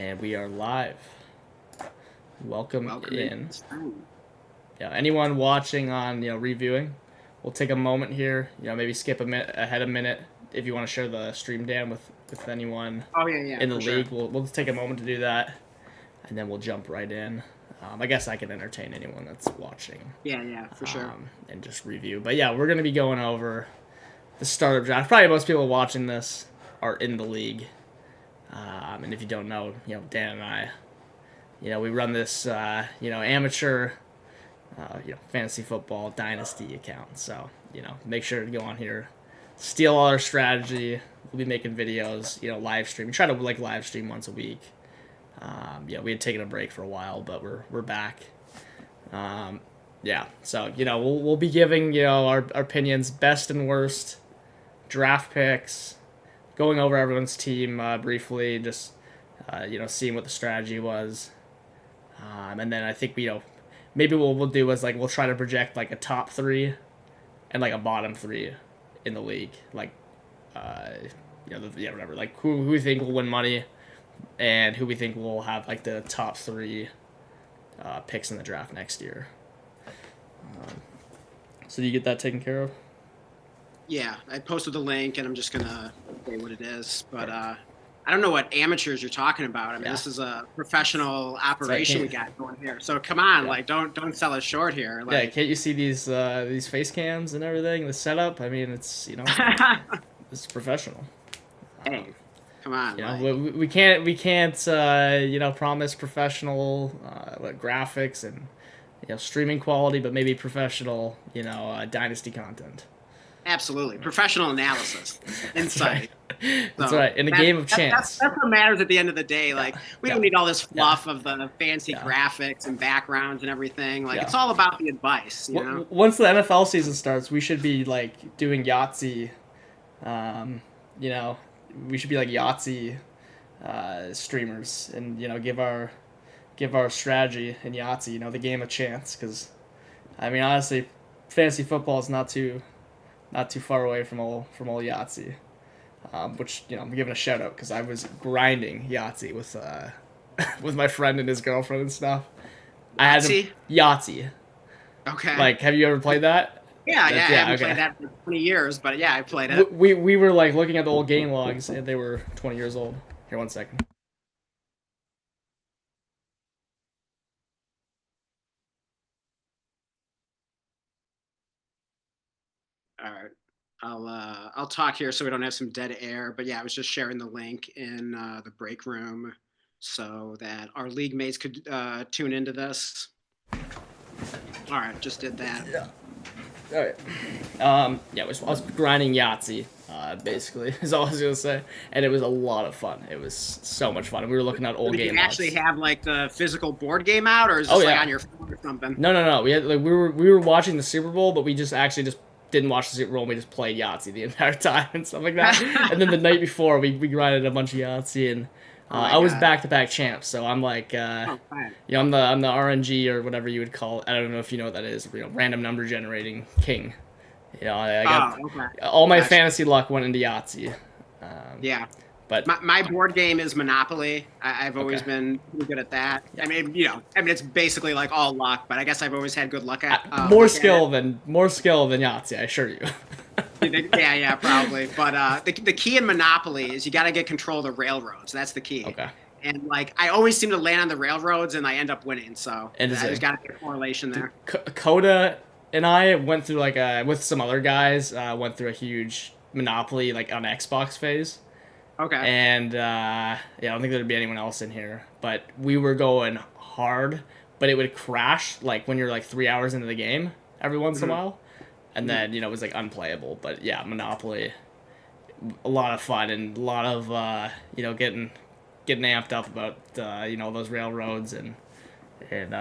And we are live. Welcome in. In. Yeah, anyone watching on reviewing, we'll take a moment here. Maybe skip ahead a minute if you want to share the stream, Dan, with anyone Oh yeah, in the for league. sure. We'll just take a moment to do that, and then we'll jump right in. I guess I can entertain anyone that's watching. Yeah, for sure. And just review. But yeah, we're gonna be going over the startup draft. Probably most people watching this are in the league. And if you don't know, Dan and I, we run this, amateur, fantasy football dynasty account. So, make sure to go on here, steal all our strategy. We'll be making videos, live stream. We try to live stream once a week. We had taken a break for a while, but we're back. So we'll be giving our opinions, best and worst, draft picks, going over everyone's team briefly, just seeing what the strategy was, and then I think maybe what we'll do is we'll try to project a top three and a bottom three in the league, whatever, who we think will win money and who we think will have the top three picks in the draft next year. So do you get that taken care of? Yeah, I posted the link, and I'm just gonna say what it is. But I don't know what amateurs you're talking about. I mean, This is a professional operation we got going here. So come on, don't sell us short here. Can't you see these face cams and everything? The setup. I mean, it's it's professional. Hey, come on. We can't promise professional graphics and streaming quality, but maybe professional dynasty content. Absolutely. Professional analysis. Insight. That's right. In a game of chance. That's what matters at the end of the day. We don't need all this fluff of the fancy graphics and backgrounds and everything. It's all about the advice, Once the NFL season starts, we should be doing Yahtzee. We should be Yahtzee streamers and give our strategy in Yahtzee, the game of chance, cuz I mean honestly, fantasy football is not too far away from old Yahtzee, which I'm giving a shout out because I was grinding Yahtzee with with my friend and his girlfriend and stuff. Yahtzee. Okay. Have you ever played that? Yeah, I haven't played that for 20 years, but yeah, I played it. We were looking at the old game logs, and they were 20 years old. Here, one second. All right. I'll talk here so we don't have some dead air. But yeah, I was just sharing the link in the break room so that our league mates could tune into this. All right, just did that. Yeah. All right. I was grinding Yahtzee, basically, is all I was gonna say, and it was a lot of fun. It was so much fun. We were looking at old game. Did you actually have the physical board game out, or is this on your phone or something? No. We had we were watching the Super Bowl, but we just didn't watch the Super Bowl. We just played Yahtzee the entire time and stuff like that. And then the night before, we grinded a bunch of Yahtzee, and I was back-to-back champs. So I'm I'm the RNG or whatever you would call it. I don't know if you know what that is. Random number generating king. I got all my fantasy luck went into Yahtzee. But my board game is Monopoly. I've always been pretty good at that. Yeah. I mean, it's basically all luck, but I guess I've always had good luck at more skill than Yahtzee, I assure you. yeah, probably. But the key in Monopoly is you got to get control of the railroads. That's the key. Okay. And I always seem to land on the railroads, and I end up winning. So there's got to be a correlation there. Coda and I went through with some other guys went through a huge Monopoly on Xbox phase. Okay. And I don't think there'd be anyone else in here, but we were going hard, but it would crash when you're 3 hours into the game every once in a while, and then it was unplayable. But yeah, Monopoly, a lot of fun and a lot of getting amped up about those railroads and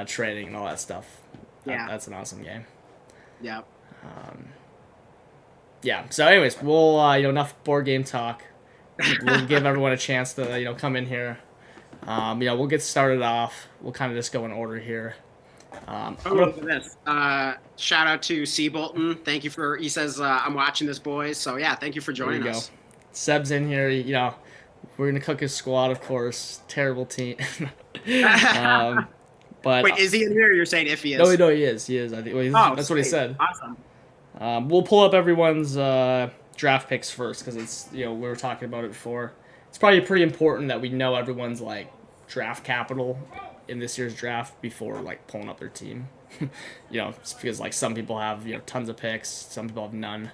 trading and all that stuff. Yeah, that's an awesome game. Yeah. So anyways, we'll enough board game talk. We'll give everyone a chance to come in here. We'll get started off. We'll kind of just go in order here. Look at this. Shout out to C. Bolton. Thank you he says I'm watching this, boys. So yeah, thank you for joining us. Seb's in here. we're gonna cook his squad, of course. Terrible team. um, but Wait, is he in here? Or you're saying if he no, is? no, he is. He is. I think Oh, that's what he sweet, said. awesome. We'll pull up everyone's draft picks first because it's we were talking about it before. It's probably pretty important that we know everyone's like draft capital in this year's draft before like pulling up their team. Just because like some people have tons of picks, some people have none.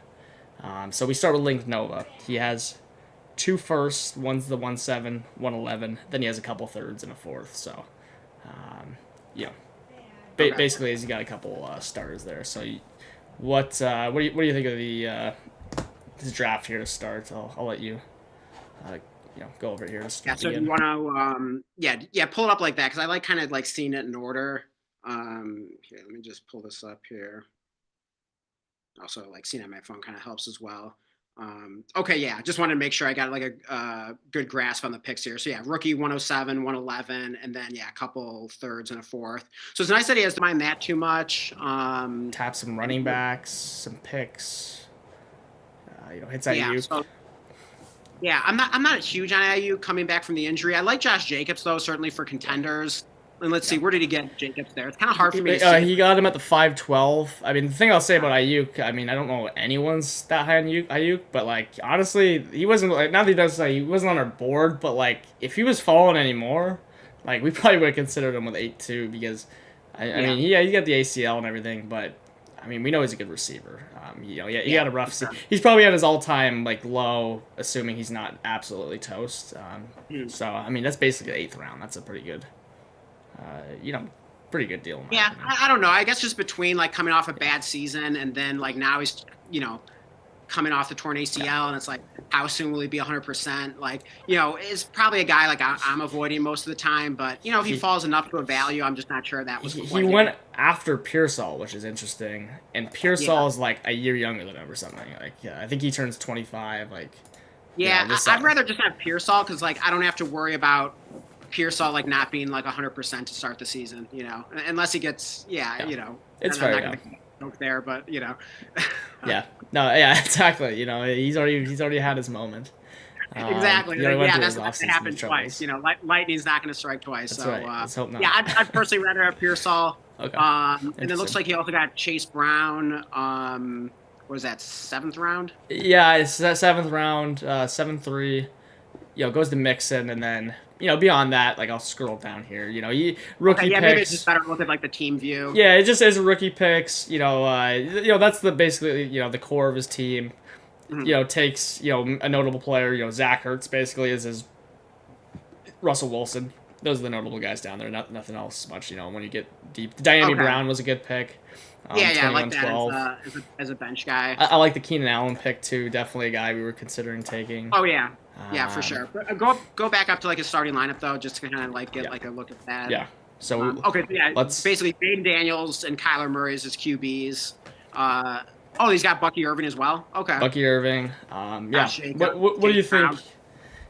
So we start with Link Nova. He has two firsts. One's the 1-7, 1-11. Then he has a couple thirds and a fourth. So, yeah, Okay. basically he's got a couple starters there. So, what do you think of the this draft here to start? I'll let you go over here to Yeah, start. so you want to pull it up like that because I like kind of like seeing it in order. Here, let me just pull this up here. Also, like seeing it on my phone kind of helps as well. Okay, yeah, just wanted to make sure I got like a good grasp on the picks here. So yeah, rookie 107, 111, and then a couple thirds and a fourth. So it's nice that he has to mind that too much. Tap some running backs, some picks. Hits yeah, IU. so, yeah, I'm not huge on IU coming back from the injury. I like Josh Jacobs though, certainly for contenders. And let's see, where did he get Jacobs there? It's kind of hard for me to see. He got him at the 5-12. I mean, the thing I'll say about Ayuk, I mean, I don't know anyone's that high on Ayuk, but like honestly, he wasn't like now that he does he wasn't on our board, but like if he was falling anymore, like we probably would have considered him with 8-2 because I mean, he got the ACL and everything, but I mean, we know he's a good receiver. He had a rough season. He's probably at his all-time like low, assuming he's not absolutely toast. So I mean, that's basically the 8th round. That's a pretty good. Pretty good deal. Yeah, I don't know. I guess just between like coming off a bad season and then like now he's coming off the torn ACL and it's like how soon will he be 100%? Like is probably a guy like I'm avoiding most of the time, but if he falls enough to a value, I'm just not sure that was. He went after Pearsall, which is interesting, and Pearsall is like a year younger than him or something. Like I think he turns 25. Like I'd rather just have Pearsall because like I don't have to worry about Pearsall like not being like 100% to start the season, unless he gets, it's fair. I'm not gonna joke there, but yeah, exactly. He's already had his moment. Exactly. That's not gonna happen twice. Lightning's not gonna strike twice. That's so right. Let's hope not. Yeah, I'd personally rather have Pearsall. Okay. And it looks like he also got Chase Brown. What was that, 7th round? Yeah, it's that 7th round, 7-3. Goes to Mixon, and then beyond that, like I'll scroll down here. Rookie picks. Maybe it's just better look at like the team view. Yeah, it just says rookie picks. That's basically the core of his team. Mm-hmm. Takes a notable player. Zach Ertz basically is his Russell Wilson. Those are the notable guys down there. Nothing else much. When you get deep, Diami Brown was a good pick. I like that as a bench guy. I like the Keenan Allen pick too. Definitely a guy we were considering taking. Oh yeah. Yeah, for sure. But go back up to like a starting lineup though, just to kind of like get like a look at that. Yeah. So basically Baden Daniels and Kyler Murray as his QBs. He's got Bucky Irving as well. Okay. Bucky Irving. What do you think?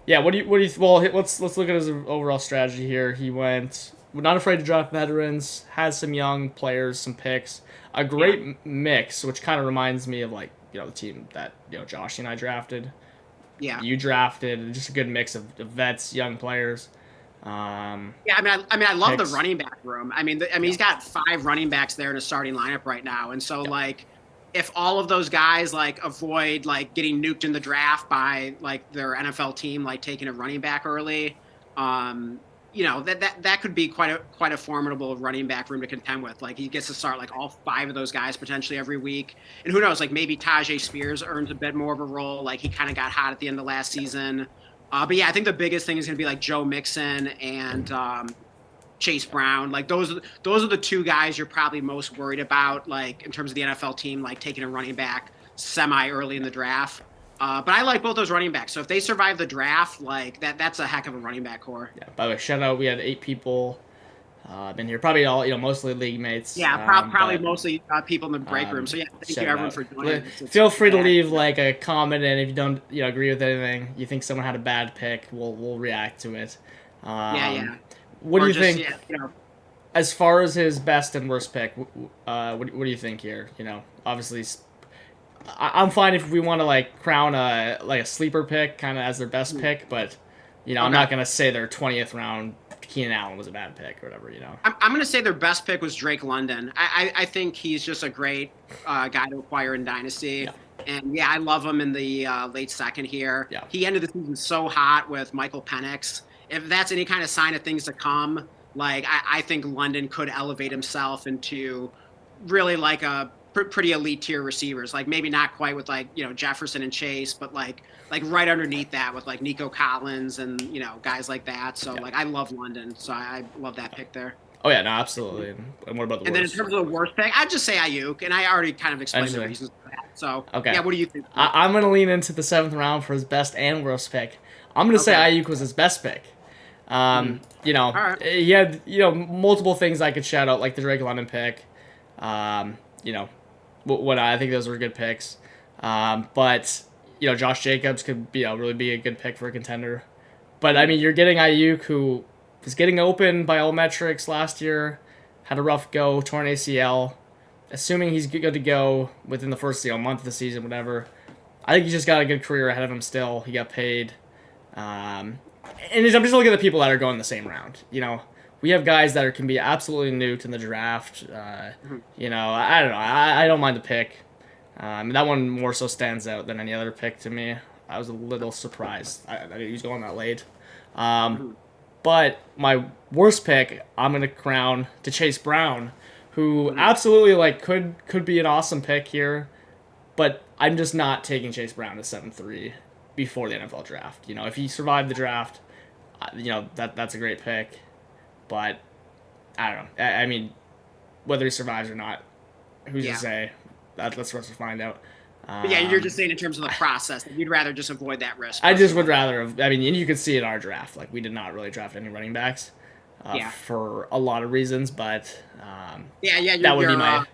Yeah. What do you? Well, let's look at his overall strategy here. He went not afraid to draft veterans, has some young players, some picks, a great mix, which kind of reminds me of like the team that Josh and I drafted. Yeah, you drafted just a good mix of vets, young players. I love the running back room. He's got 5 running backs there in a starting lineup right now, and so like, if all of those guys like avoid like getting nuked in the draft by like their NFL team like taking a running back early, that could be quite a formidable running back room to contend with. Like he gets to start like all 5 of those guys potentially every week, and who knows? Like maybe Tajay Spears earns a bit more of a role. Like he kind of got hot at the end of last season. But yeah, I think the biggest thing is going to be like Joe Mixon and Chase Brown. Like those are the 2 guys you're probably most worried about, like in terms of the NFL team, like taking a running back semi early in the draft. But I like both those running backs. So if they survive the draft, like that's a heck of a running back core. Yeah. By the way, shout out, we had 8 people in here. Probably all mostly league mates. Yeah, probably mostly people in the break room. So yeah, thank you everyone for joining. Feel free to leave like a comment, and if you don't agree with anything, you think someone had a bad pick, we'll react to it. What do you think? As far as his best and worst pick, what do you think here? Obviously, I'm fine if we want to like crown a sleeper pick kind of as their best pick, but I'm Okay. not gonna say their 20th round Keenan Allen was a bad pick or whatever. I'm going to say their best pick was Drake London. I think he's just a great guy to acquire in Yeah, Dynasty. And yeah, I love him in the late second here. yeah. He ended the season so hot with Michael Penix. If that's any kind of sign of things to come, like I think London could elevate himself into really like a pretty elite tier receivers. Like maybe not quite with like Jefferson and Chase, but like right underneath that with like Nico Collins and guys like that. So Yeah. like I love London, so I love that pick there. Oh yeah, no, absolutely. And what about the And then in worst? terms of the worst pick, I'd just say Ayuk, and I already kind of explained the Actually, reasons for that. So okay. yeah, what do you think? I'm gonna lean into the 7th round for his best and worst pick. I'm gonna say Okay. Ayuk was his best pick. Mhm. All right. He had multiple things I could shout out, like the Drake London pick. Um, you know, what I think those were good picks. But Josh Jacobs could really be a good pick for a contender. But I mean, you're getting Ayuk, who was getting open by all metrics last year, had a rough go, torn ACL. Assuming he's good to go within the first month of the season, whatever. I think he's just got a good career ahead of him still. He got paid. And I'm just looking at the people that are going the same round. We have guys that can be absolutely new to the draft. Mhm. I don't know. I don't mind the pick. That one more so stands out than any other pick to me. I was a little surprised that he was going that late. Mhm. But my worst pick, I'm gonna crown to Chase Brown, who Mhm. absolutely could be an awesome pick here, but I'm just not taking Chase Brown to 7-3 before the NFL draft. If he survived the draft, that's a great pick, but I don't know. I mean, whether he survives or not, who's to Yeah. say? That's for us to find out. But yeah, you're just saying in terms of the process, you'd rather just avoid that risk. I just would rather have. I mean, and you could see in our draft, like we did not really draft any running backs, Yeah. for a lot of reasons, but Yeah, yeah. that would be my.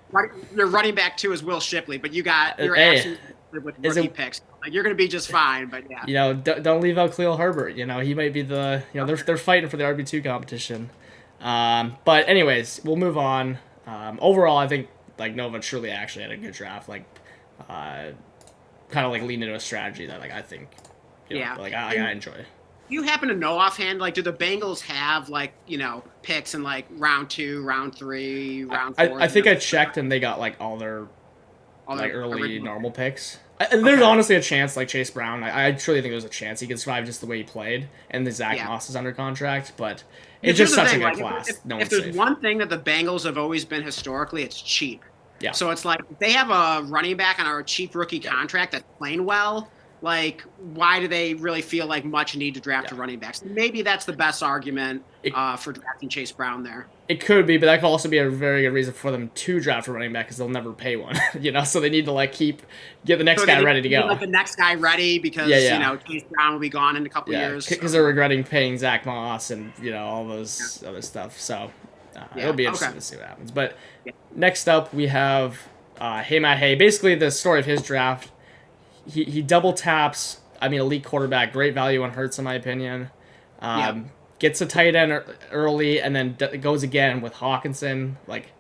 Your running back too is Will Shipley, but you're Hey, absolutely with is rookie it- picks. Like you're gonna be just fine. But yeah. Don't leave out Khalil Herbert. He might be the. They're fighting for the RB2 competition. But anyways, we'll move on. Overall, I think like Nova truly actually had a good draft. Like, kind of like leaned into a strategy that I think, Yeah. like I enjoy. Do you happen to know offhand, like, do the Bengals have like picks in like round 2, round 3, round 4? I think I checked and they got like all their all like their early original- normal picks. There's Okay. honestly a chance, like Chase Brown. I truly think there's a chance he can survive just the way he played, and the Zach Yeah. Moss is under contract. But it's Here's just the such thing, a good like, class. If, No if one's there's safe. one thing that the Bengals have always been historically, it's cheap. Yeah. So it's like if they have a running back on our cheap rookie contract that's playing well. Like, why do they really feel like much need to draft a running back? So maybe that's the best argument for drafting Chase Brown there. It could be, but that could also be a very good reason for them to draft a running back because they'll never pay one. So they need to get the next So guy they ready to need go. like the next guy ready because Yeah. Chase Brown will be gone in a couple years. Because they're regretting paying Zach Moss and all those other stuff. So it'll be interesting to see what happens. But next up, we have Hey Matt Hey. Basically, the story of his draft. He double taps. I mean, elite quarterback, great value on Hurts in my opinion. Gets a tight end early, and then goes again with Hawkinson. Like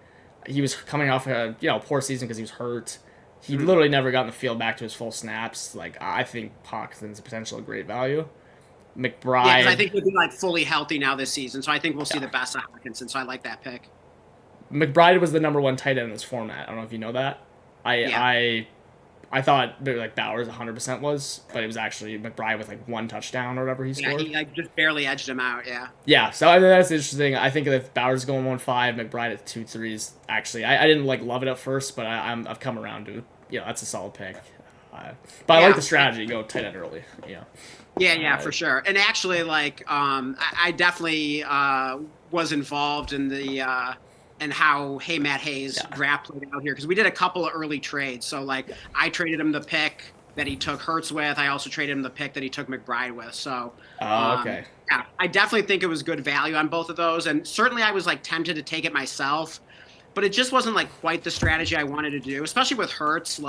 he was coming off a poor season because he was hurt. He literally never got in the field back to his full snaps. Like I think Hawkinson's a potential great value. McBride. Yeah, because I think he'll be like fully healthy now this season, so I think we'll see the best of Hawkinson. So I like that pick. McBride was the number 1 tight end in this format. I don't know if you know that. I thought like Bowers 100% was, but it was actually McBride with like 1 touchdown or whatever he scored. Yeah, he like just barely edged him out. Yeah. Yeah, so I mean, that's interesting. I think if Bowers going 1-5, McBride at 2-3s. Actually, I didn't love it at first, but I've come around to that's a solid pick. But I like the strategy. Go tight end early. Yeah, for sure. And actually, I definitely was involved in the and how Hey Matt Hayes draft played out here because we did a couple of early trades. So I traded him the pick that he took Hurts with. I also traded him the pick that he took McBride with. So okay. Yeah, I definitely think it was good value on both of those, and certainly I was tempted to take it myself, but it just wasn't quite the strategy I wanted to do, especially with Hurts.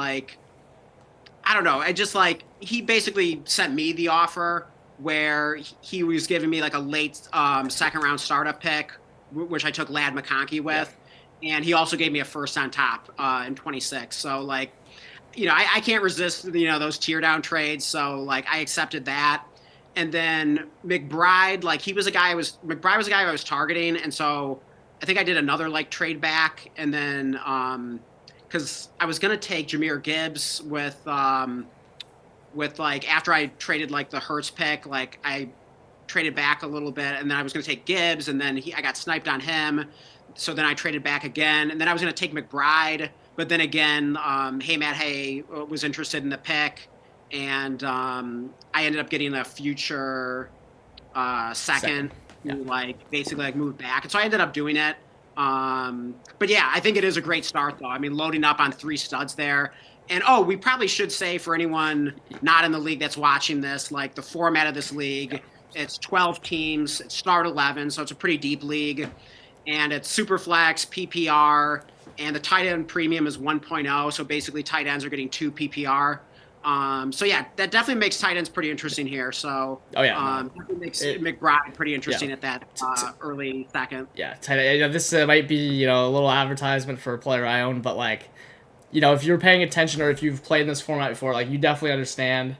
I don't know. I just he basically sent me the offer where he was giving me a late second round startup pick, which I took Ladd McConkey with, and he also gave me a first on top in 26. So I can't resist those tear down trades. So I accepted that, And then McBride, like McBride was a guy I was targeting, and so I think I did another like trade back, and then because I was gonna take Jahmyr Gibbs with like after I traded like the Hurts pick, like I traded back a little bit, and then I was gonna take Gibbs, and then I got sniped on him, so then I traded back again, and then I was gonna take McBride, but then again, Hey Matt Hay was interested in the pick, and I ended up getting a future second Yeah. who like basically like moved back, and so I ended up doing it. But yeah, I think it is a great start though. I mean, loading up on 3 studs there. And oh, we probably should say for anyone not in the league that's watching this, like the format of this league, it's 12 teams, it's start 11, so it's a pretty deep league, and it's super flex, PPR, and the tight end premium is 1.0, so basically tight ends are getting 2 PPR. So yeah, that definitely makes tight ends pretty interesting here. So definitely makes McBride pretty interesting at that early second. Yeah, this might be a little advertisement for a player I own, but like if you're paying attention or if you've played in this format before, like you definitely understand.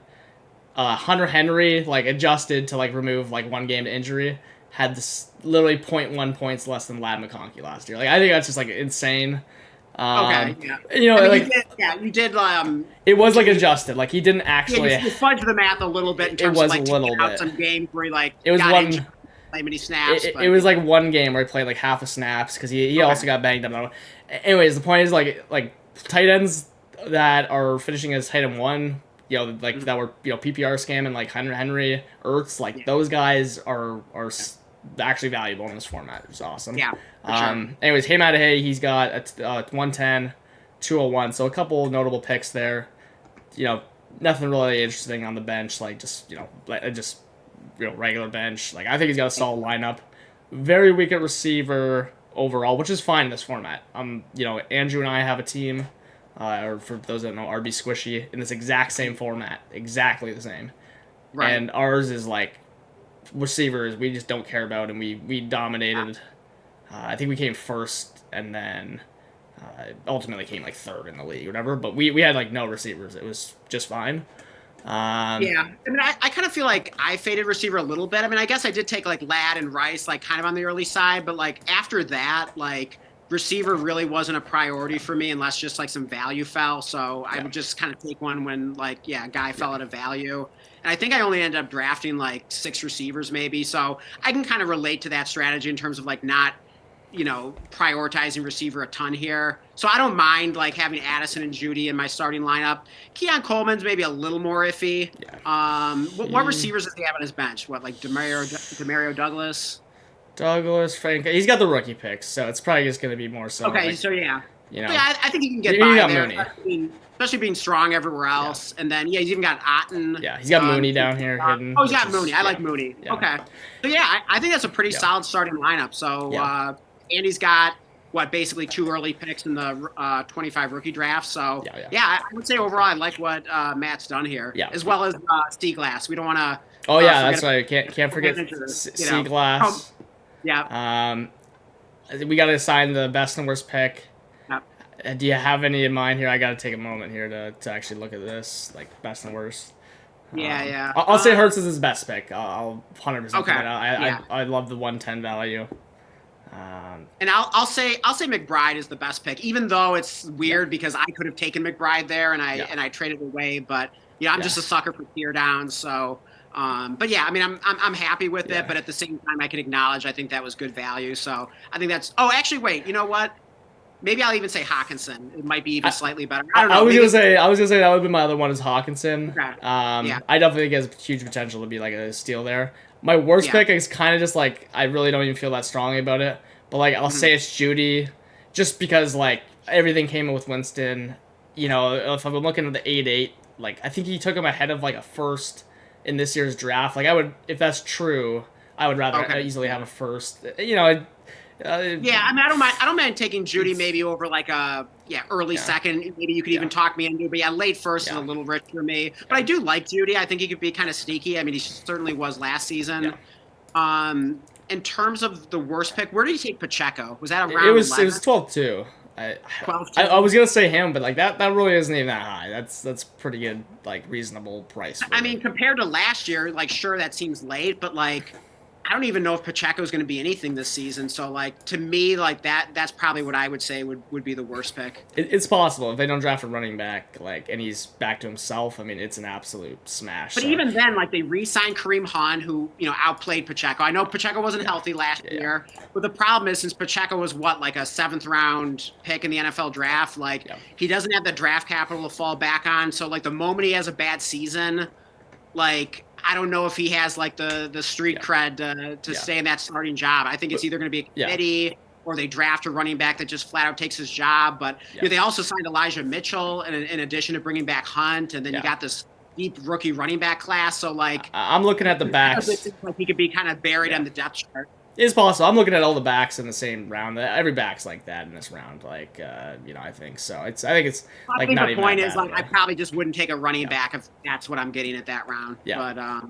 Hunter Henry like adjusted to like remove like 1 game to injury, had this literally 0.1 points less than Lad McConkey last year. Like I think that's just like insane. Okay, yeah. Like you did. It was like adjusted. Like he didn't actually. Yeah, you fudged the math a little bit in terms of like taking out some games where he like it was got one. Injured, play many snaps. It was like 1 game where he played like half the snaps because he also got banged up. Anyways, the point is like tight ends that are finishing as tight end 1. That were PPR scamming like Hunter Henry, Ertz, like those guys are actually valuable in this format. It's awesome. Yeah. Sure. Anyways, Hey Matt Hay, he's got a 110, 201, so a couple notable picks there. Nothing really interesting on the bench, like just regular bench. Like I think he's got a solid lineup. Very weak at receiver overall, which is fine in this format. Andrew and I have a team. Or for those that don't know, RB Squishy in this exact same format, exactly the same. Right. And ours is like receivers we just don't care about, and we dominated. I think we came first, and then ultimately came like 3rd in the league, or whatever. But we had like no receivers; it was just fine. Yeah, I mean, I kind of feel like I faded receiver a little bit. I mean, I guess I did take like Ladd and Rice, like kind of on the early side, but like after that, like. Receiver really wasn't a priority for me unless just like some value fell. So I would just kind of take one when like, a guy fell at a value. And I think I only ended up drafting like 6 receivers maybe. So I can kind of relate to that strategy in terms of like not, prioritizing receiver a ton here. So I don't mind like having Addison and Judy in my starting lineup. Keon Coleman's maybe a little more iffy. Yeah. What receivers does he have on his bench? What, like Demario Douglas? Frank, he's got the rookie picks, so it's probably just going to be more so. Okay, like, so yeah. Yeah, I think he can get by there, especially being strong everywhere else. Yeah. And then, he's even got Otten. Yeah, he's got Mooney down here hidden. Oh, he's got Mooney. I like Mooney. Yeah. Okay. So, I think that's a pretty solid starting lineup. So, Andy's got, basically 2 early picks in the 25 rookie draft. So, I would say overall I like what Matt's done here. Yeah. As well as Steaglass. We don't want to. Oh, yeah, that's right. Can't forget Steaglass. Yeah. We got to assign the best and worst pick. Yep. Do you have any in mind here? I got to take a moment here to actually look at this, like best and worst. Yeah. I'll say Hurts is his best pick. I'll 100% okay. I love the 110 value. And I'll say McBride is the best pick, even though it's weird because I could have taken McBride there and I traded away, but I'm just a sucker for tear downs, so. But I mean, I'm happy with it, but at the same time, I can acknowledge I think that was good value. So I think that's. Oh, actually, wait. You know what? Maybe I'll even say Hawkinson. It might be even slightly better. I don't know. I was gonna say that would be my other one is Hawkinson. Okay. I definitely think he has huge potential to be like a steal there. My worst pick is kind of just like I really don't even feel that strongly about it, but like I'll say it's Judy, just because like everything came in with Winston. If I'm looking at the 8-8, like I think he took him ahead of like a first. In this year's draft, like I would, if that's true, I would rather easily have a first. I mean, I don't mind taking Judy maybe over like a early second. Maybe you could even talk me into, but late first is a little rich for me. But I do like Judy. I think he could be kind of sneaky. I mean, he certainly was last season. Yeah. In terms of the worst pick, where did you take Pacheco? Was that around? It was 12-2. I, 12 I teams. was gonna say him, but like that really isn't even that high. That's pretty good, like reasonable price for I mean, compared to last year, like sure that seems late, but like I don't even know if Pacheco's going to be anything this season. So like to me, like that's probably what I would say would be the worst pick. It's possible if they don't draft a running back, like, and he's back to himself. I mean, it's an absolute smash. But So even then, like they re-signed Kareem Hunt, who outplayed Pacheco. I know Pacheco wasn't healthy last year, but the problem is since Pacheco was what like a seventh round pick in the NFL draft, like he doesn't have the draft capital to fall back on. So like the moment he has a bad season, like I don't know if he has like the street cred to stay in that starting job. I think it's either going to be a committee or they draft a running back that just flat out takes his job. But they also signed Elijah Mitchell in addition to bringing back Hunt, and then you got this deep rookie running back class. So like I'm looking at the backs. Like he could be kind of buried on the depth chart. It's possible. I'm looking at all the backs in the same round. Every back's like that in this round. Like, I think so. I think it's like I think not the even point that is bad, like I probably just wouldn't take a running back if that's what I'm getting at that round. Yeah.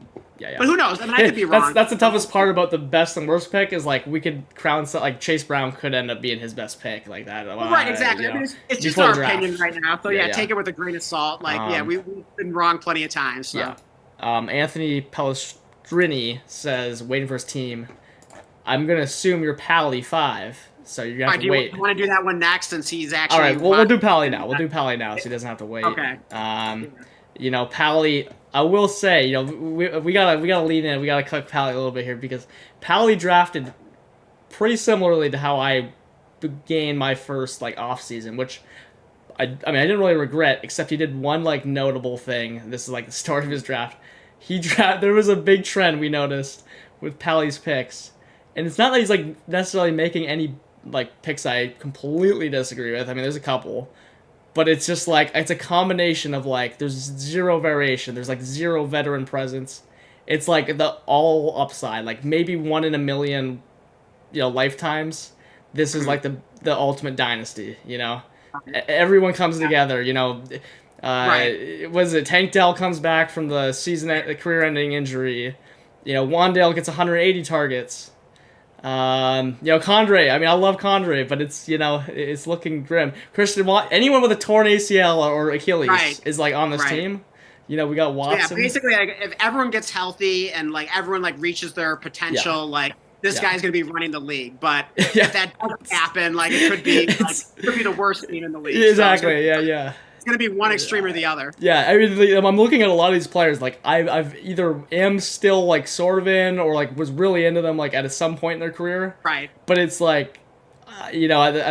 But who knows? I mean, I could be wrong. That's the toughest part about the best and worst pick is like we could crown like Chase Brown could end up being his best pick like that. Right, exactly. I mean, it's just our opinion right now. So take it with a grain of salt. Like, we've been wrong plenty of times. So. Yeah. Anthony Pelestrini says waiting for his team. I'm gonna assume you're Pally 5, so you're gonna have to wait. Do you want to do that one next since he's actually? All right, we'll do Pally now. We'll do Pally now, so he doesn't have to wait. Okay. Pally. I will say, we gotta lean in. We gotta cook Pally a little bit here because Pally drafted pretty similarly to how I began my first like off season, which I didn't really regret, except he did one like notable thing. This is like the start of his draft. There was a big trend we noticed with Pally's picks. And it's not that he's like necessarily making any like picks I completely disagree with. I mean, there's a couple, but it's just like it's a combination of like there's zero variation. There's like zero veteran presence. It's like the all upside, like maybe 1 in a million, lifetimes. This is like the ultimate dynasty. Everyone comes together. Right. Was it Tank Dell comes back from the career-ending injury? Wandale gets 180 targets. Condre. I mean, I love Condre, but it's looking grim. Anyone with a torn ACL or Achilles is like on this team. We got Watson. Yeah, basically, like, if everyone gets healthy and like everyone like reaches their potential, like this guy's gonna be running the league. But if that doesn't happen, like it could be the worst team in the league. Exactly. So it's gonna be one extreme or the other. Yeah, I mean, I'm looking at a lot of these players. Like, I've either am still like sort of in, or like was really into them like at some point in their career. Right. But it's like, at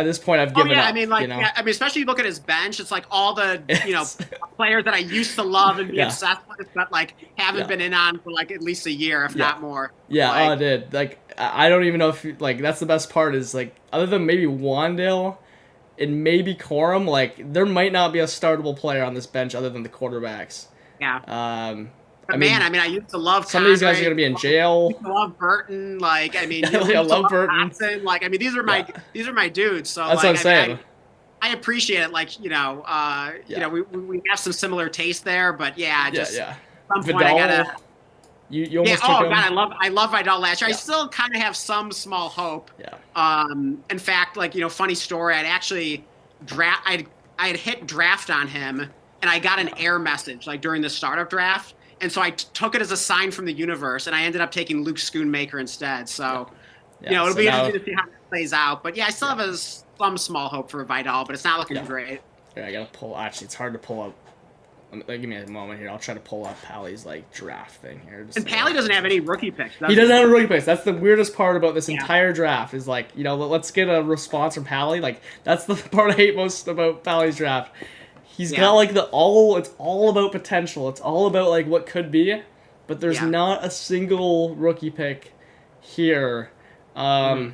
this point, I've given up. I mean, especially you look at his bench. It's like all the players that I used to love and be obsessed with, but like haven't been in on for like at least a year, if not more. Yeah, like, I did. Like, I don't even know if like that's the best part is like other than maybe Wandale and maybe Corum, like there might not be a startable player on this bench other than the quarterbacks. Yeah. I used to love some of these guys are gonna be in jail. I love Burton. Like, I mean, I love Burton. Watson. Like, I mean, these are my dudes. So that's what I'm saying. I appreciate it. Like, we have some similar taste there, but at some point I gotta. You almost took him. God, I love Vidal last year. I still kind of have some small hope. Yeah. In fact, like, funny story. I'd actually I had hit draft on him, and I got an error message like during the startup draft, and so I took it as a sign from the universe, and I ended up taking Luke Schoonmaker instead. So, it'll be interesting to see how it plays out. But I still have some small hope for Vidal, but it's not looking great. Yeah, I gotta pull. Actually, it's hard to pull up. Give me a moment here. I'll try to pull up Pally's like draft thing here. And Pally doesn't have any rookie picks. He doesn't have a rookie picks. That's the weirdest part about this entire draft. Is like, let's get a response from Pally. Like, that's the part I hate most about Pally's draft. He's got like it's all about potential. It's all about like what could be, but there's not a single rookie pick here. I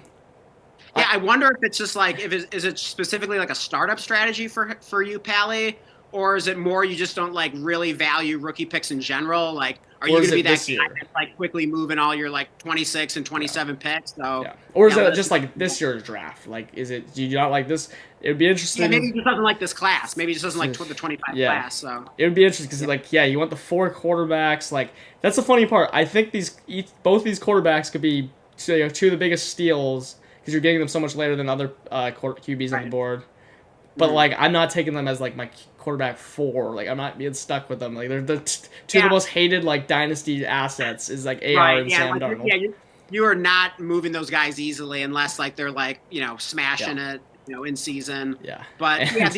wonder if it's just like is it specifically like a startup strategy for you, Pally? Or is it more you just don't like really value rookie picks in general? Like, are you going to be that guy that's like quickly moving all your like 26 and 27 picks? So, or is it just like this year's draft? Like, do you not like this? It would be interesting. Yeah, maybe he just doesn't like this class. Maybe he just doesn't like the 25 class. So it would be interesting because you want the 4 quarterbacks. Like, that's the funny part. I think both these quarterbacks could be 2 of the biggest steals because you're getting them so much later than other QBs on the board. But Mhm. like, I'm not taking them as like my quarterback 4. Like, I'm not being stuck with them. Like, they're the two of the Yeah, most hated like dynasty assets is like AR right. and Yeah, Sam like Darnold. yeah, you are not moving those guys easily unless like they're like Yeah, smashing it in season. yeah, But yeah, and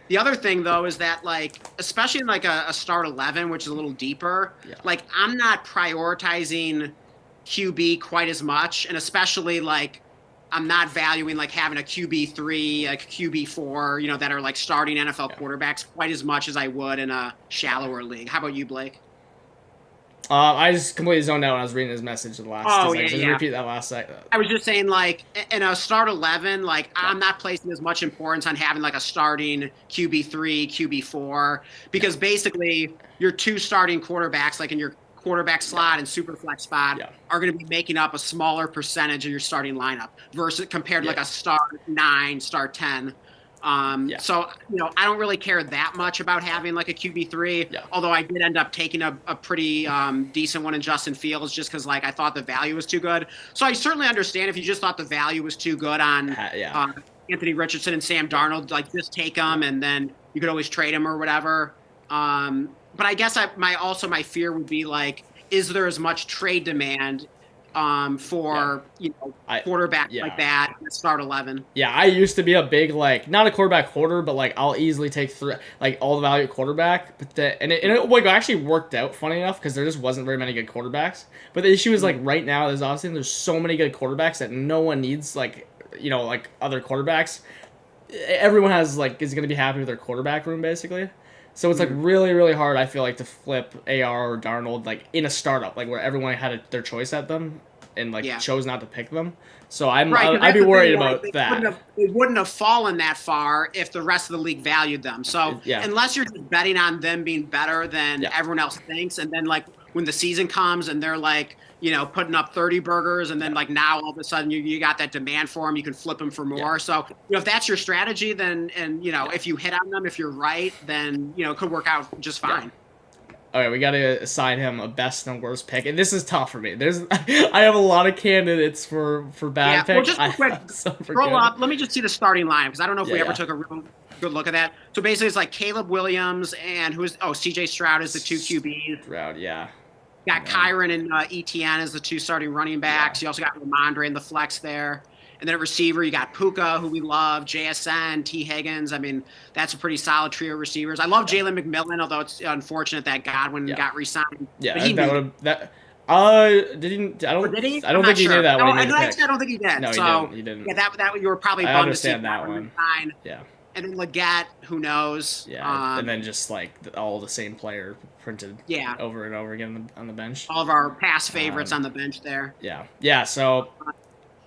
the other thing though is that like especially in like a start 11, which is a little deeper, yeah, like I'm not prioritizing QB quite as much, and especially like I'm not valuing like having a QB3, like QB4, that are like starting NFL yeah, quarterbacks quite as much as I would in a yeah. shallower league. How about you, Blake? I just completely zoned out when I was reading his message the last 2 Oh yeah, seconds. Just yeah. repeat that last second. I was just saying, like, in a start 11, like, Yeah, I'm not placing as much importance on having like a starting QB3, QB4, no, because basically your two starting quarterbacks, like in your quarterback yeah, slot and super flex spot, yeah, are going to be making up a smaller percentage of your starting lineup versus compared to yeah, like a start 9, start 10. yeah, So I don't really care that much about having like a QB3, yeah, although I did end up taking a pretty decent one in Justin Fields just because like I thought the value was too good. So I certainly understand if you just thought the value was too good on yeah, uh, Anthony Richardson and Sam yeah, Darnold, like just take them yeah, and then you could always trade them or whatever. But I guess my fear would be like, is there as much trade demand yeah. for I quarterbacks like yeah. that at start 11? Yeah, I used to be a big like not a quarterback hoarder, but like I'll easily take three like all the value at quarterback. But and it like actually worked out funny enough because there just wasn't very many good quarterbacks. But the issue is like right now there's so many good quarterbacks that no one needs like like other quarterbacks. Everyone has like is gonna be happy with their quarterback room basically. So it's like Mm-hmm. really really hard I feel like to flip AR or Darnold like in a startup like where everyone had their choice at them and like Yeah. chose not to pick them. So Right, because I'd that's be the thing. worried Like about that. they wouldn't have fallen that far if the rest of the league valued them. So Yeah, unless you're just betting on them being better than yeah, everyone else thinks, and then like when the season comes and they're like putting up 30 burgers, and then yeah, like now all of a sudden you got that demand for them, you can flip them for yeah, more. So if that's your strategy, then and yeah, if you hit on them, if you're right, then it could work out just yeah. fine. Okay, we gotta assign him a best and worst pick, and this is tough for me. There's I have a lot of candidates for Yeah. bad Well, picks. just I real quick, have some for scroll good. up. Let me just see the starting line because I don't know if Yeah, we ever yeah. took a real good look at that. So basically, it's like Caleb Williams and CJ Stroud is the two QBs. Stroud, yeah, Got and then Kyron and ETN as the two starting running yeah, backs. You also got Ramondre in the flex there. And then at receiver, you got Puka, who we love, JSN, T. Higgins. I mean, that's a pretty solid trio of receivers. I love yeah, Jalen McMillan, although it's unfortunate that Godwin yeah, got re-signed, but yeah. he That knew would that. have that. Did he? Or did he? I I'm don't not think he knew sure. that when No, he made the actually, I pick. don't think he did. No, he didn't. So He didn't. yeah, that you were probably I bummed to see understand that Godwin one. resign. Yeah, And then Leggett, who knows? yeah, and then just like all the same player printed Yeah, over and over again on the bench. all of our past favorites Um, on the bench there. yeah, yeah. So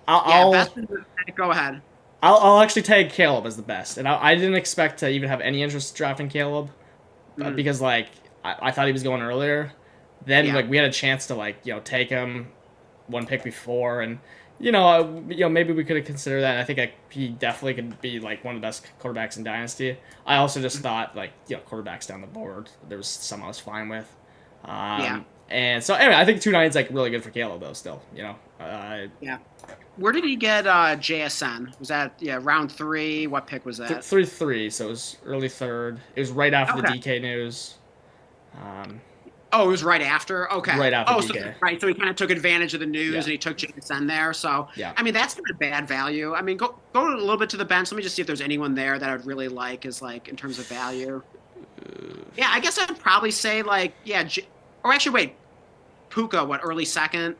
I'll Yeah, best. I'll Go ahead. I'll actually tag Caleb as the best, and I didn't expect to even have any interest drafting Caleb, Mm, because like I thought he was going earlier. Then yeah, like we had a chance to like take him one pick before, and maybe we could have considered that. And I think he definitely could be like one of the best quarterbacks in Dynasty. I also just thought like quarterbacks down the board there was some I was fine with. yeah, And so anyway, I think 2-9 is like really good for Caleb though. Still, yeah. Where did he get JSN? Was that round 3? What pick was that? 3-3, so it was early third. It was right after the Okay. DK news. Um, Oh, it was right after. Okay. right after Oh, so DK. right. So he kind of took advantage of the news Yeah, and he took JSN there. So yeah. I mean, that's not a bad value. I mean, go a little bit to the bench. Let me just see if there's anyone there that I'd really like is like in terms of value. Yeah, I guess I'd probably say like or actually wait, Puka, what early second?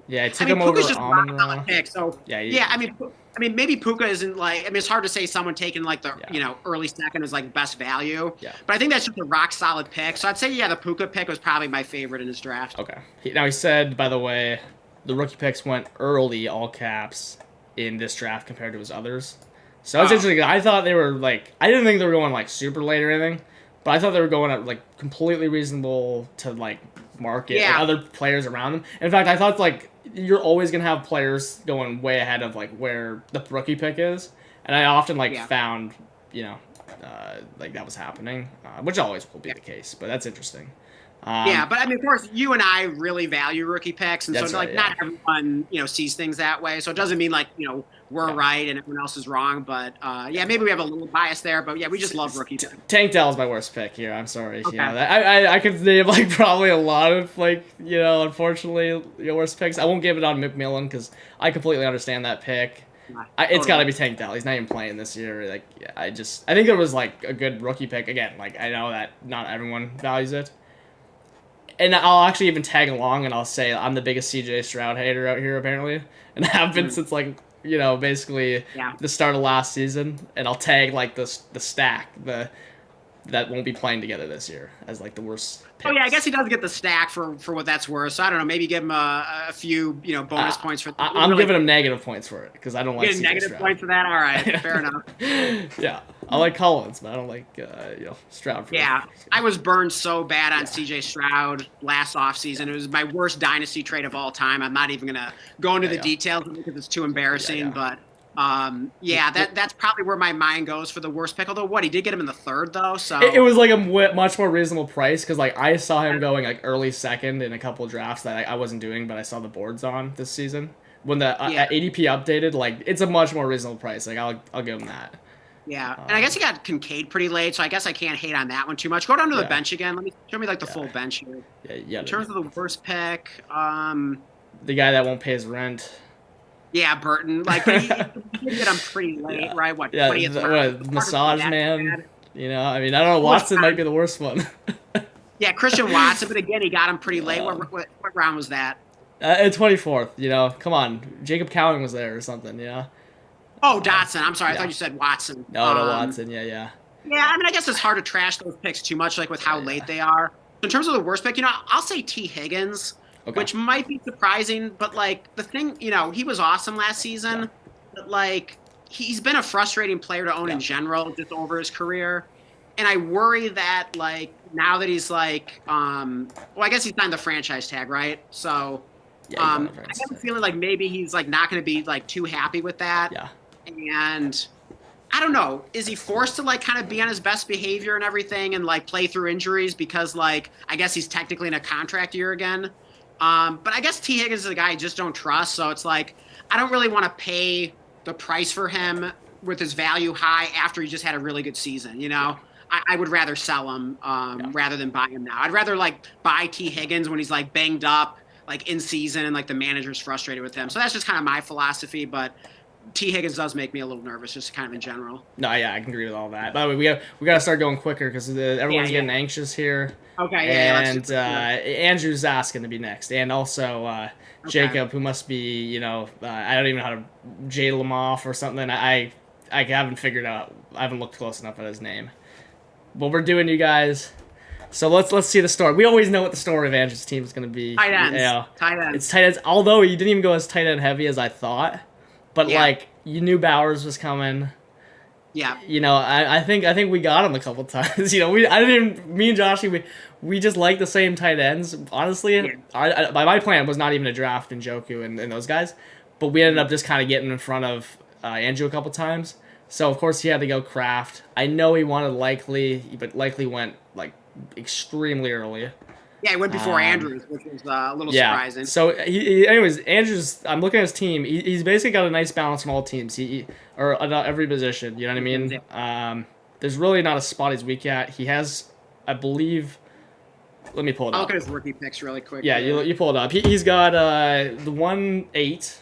Yeah, I I took mean, him over Puka's just a rock Amon solid Ra. pick. So Yeah, yeah, I mean, maybe Puka isn't like. I mean, it's hard to say someone taking like the yeah, early second is like best value, yeah. but I think that's just a rock solid pick. So I'd say the Puka pick was probably my favorite in his draft. Okay. Now he said, by the way, the rookie picks went early, all caps, in this draft compared to his others. So that's Oh interesting. I thought they were like, I didn't think they were going like super late or anything, but I thought they were going at like completely reasonable to like market like yeah, other players around them. In fact, I thought like you're always gonna have players going way ahead of like where the rookie pick is, and I often like yeah, found like that was happening, which always will be yeah. the case. But that's interesting. Yeah, but I mean, of course, you and I really value rookie picks, and so That's right. like Yeah. not everyone sees things that way. So it doesn't mean like we're Yeah. right and everyone else is wrong. But yeah, maybe we have a little bias there. But yeah, we just love rookie picks. Tank Dell's my worst pick here. I'm sorry. Okay. I could name like probably a lot of like unfortunately worst picks. I won't give it on McMillan because I completely understand that pick. Yeah, It's got to totally. be Tank Dell. He's not even playing this year. Like I think it was like a good rookie pick again. Like I know that not everyone values it, and I'll actually even tag along and I'll say I'm the biggest CJ Stroud hater out here apparently, and have been Mhm. since like basically Yeah. the start of last season. And I'll tag like the stack that won't be playing together this year as like the worst Oh picks. yeah, I guess he does get the stack for what that's worth. So I don't know, maybe give him a few bonus points for. I'm really, giving him negative points for it because I don't like getting CJ negative Stroud. points for that. All right, fair enough. Yeah, I like Collins, but I don't like Stroud. Yeah, I was burned so bad on Yeah. CJ Stroud last offseason. It was my worst dynasty trade of all time. I'm not even gonna go into the Yeah. details because it's too embarrassing. Yeah. But yeah, that's probably where my mind goes for the worst pick. Although what he did get him in the third though, so It was like a much more reasonable price because like I saw him going like early second in a couple drafts that I wasn't doing, but I saw the boards on this season when the Yeah. ADP updated. Like it's a much more reasonable price. Like I'll give him that. Yeah, and I guess he got Kincaid pretty late, so I guess I can't hate on that one too much. Go down to the Yeah. bench again. Let me show me like the full bench here. Yeah. In terms of the worst pick, The guy that won't pay his rent. yeah, Burton. Like, but he did get him pretty late, Yeah. right? What? Yeah, 20th the, round. what, massage That man. bad. I mean, I don't know. Watson might be the worst one. Yeah, Christian Watson, but again, he got him pretty late. What round was that? At 24th, come on. Jacob Cowing was there or something, Oh, Dotson. I'm sorry. I yeah. thought you said Watson. No, Watson, yeah. Yeah, I mean, I guess it's hard to trash those picks too much, like with how late they are. In terms of the worst pick, I'll say T. Higgins, Okay. which might be surprising, but like the thing, he was awesome last season, Yeah. but like he's been a frustrating player to own in general, just over his career. And I worry that like now that he's like, well, I guess he's signed the franchise tag, right? So, Yeah, I have a feeling like maybe he's like not going to be like too happy with that. Yeah. And I don't know, is he forced to like kind of be on his best behavior and everything and like play through injuries because like I guess he's technically in a contract year again. But I guess T. Higgins is a guy I just don't trust, so it's like I don't really want to pay the price for him with his value high after he just had a really good season. I would rather sell him rather than buy him now. I'd rather like buy T. Higgins when he's like banged up, like in season, and like the manager's frustrated with him. So that's just kind of my philosophy. But T. Higgins does make me a little nervous, just kind of in general. No, yeah, I can agree with all that. By the way, we got to start going quicker because everyone's getting anxious here. Okay, yeah. And Andrew's asking to be next, and also Jacob, who must be, I don't even know how to J Lamoff or something. I haven't figured out. I haven't looked close enough at his name. But we're doing, you guys. So let's see the story. We always know what the story of Andrew's team is going to be. Tight ends. Tight ends. It's tight ends. Although you didn't even go as tight end heavy as I thought, but like you knew Bowers was coming. Yeah. I think we got him a couple times. Me and Joshy, we just like the same tight ends. Honestly, my plan was not even to draft Njoku and those guys, but we ended up just kind of getting in front of Andrew a couple times. So of course he had to go Kraft. I know he wanted Likely, but Likely went like extremely early. Yeah, he went before Andrews, which was a little surprising. So anyways, Andrews. I'm looking at his team. He's basically got a nice balance from all teams. Or every position. You know what I mean? There's really not a spot he's weak at. He has, I believe. Let me pull it I'll up. look at his rookie picks really quick. Yeah, you pull it up. He's got the 1-8.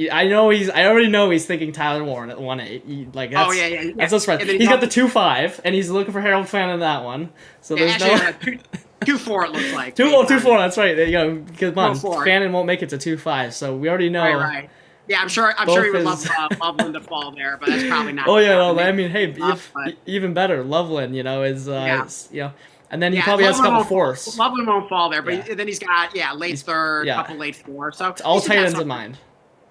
I already know he's thinking Tyler Warren at 1-8. Yeah. That's no surprise. He's got the 2-5, and he's looking for Harold Fan in that one. So there's actually, 2-4 it looks like. 2-4. That's right. There you go. Because Oh, Fannin won't make it to 2-5, so we already know. Right. Yeah, I'm sure he would love Loveland to fall there, but that's probably not. Oh yeah, well, I mean, hey, but even better, Loveland, is and then he probably has a couple fourths. Loveland won't fall there, but then he's got late third, couple late four. So it's all tight ends in mind.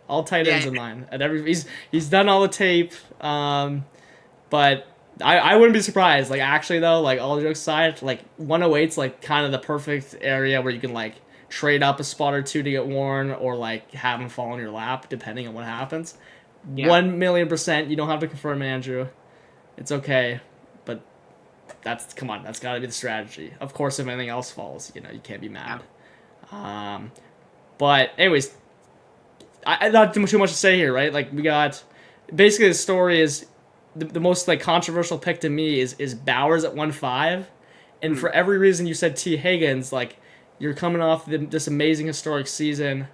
All tight ends in mind. And he's done all the tape, but I wouldn't be surprised. Like actually though, like all jokes aside, like 108's like kind of the perfect area where you can like trade up a spot or two to get Warren, or like have him fall in your lap depending on what happens. 1,000,000%, you don't have to confirm Andrew. It's okay, but come on, that's got to be the strategy. Of course, if anything else falls, you can't be mad. But anyways, I not too much to say here, right? Like we got basically the story is the most like controversial pick to me is Bowers at 1.5, and for every reason you said T Higgins, like you're coming off this amazing historic season,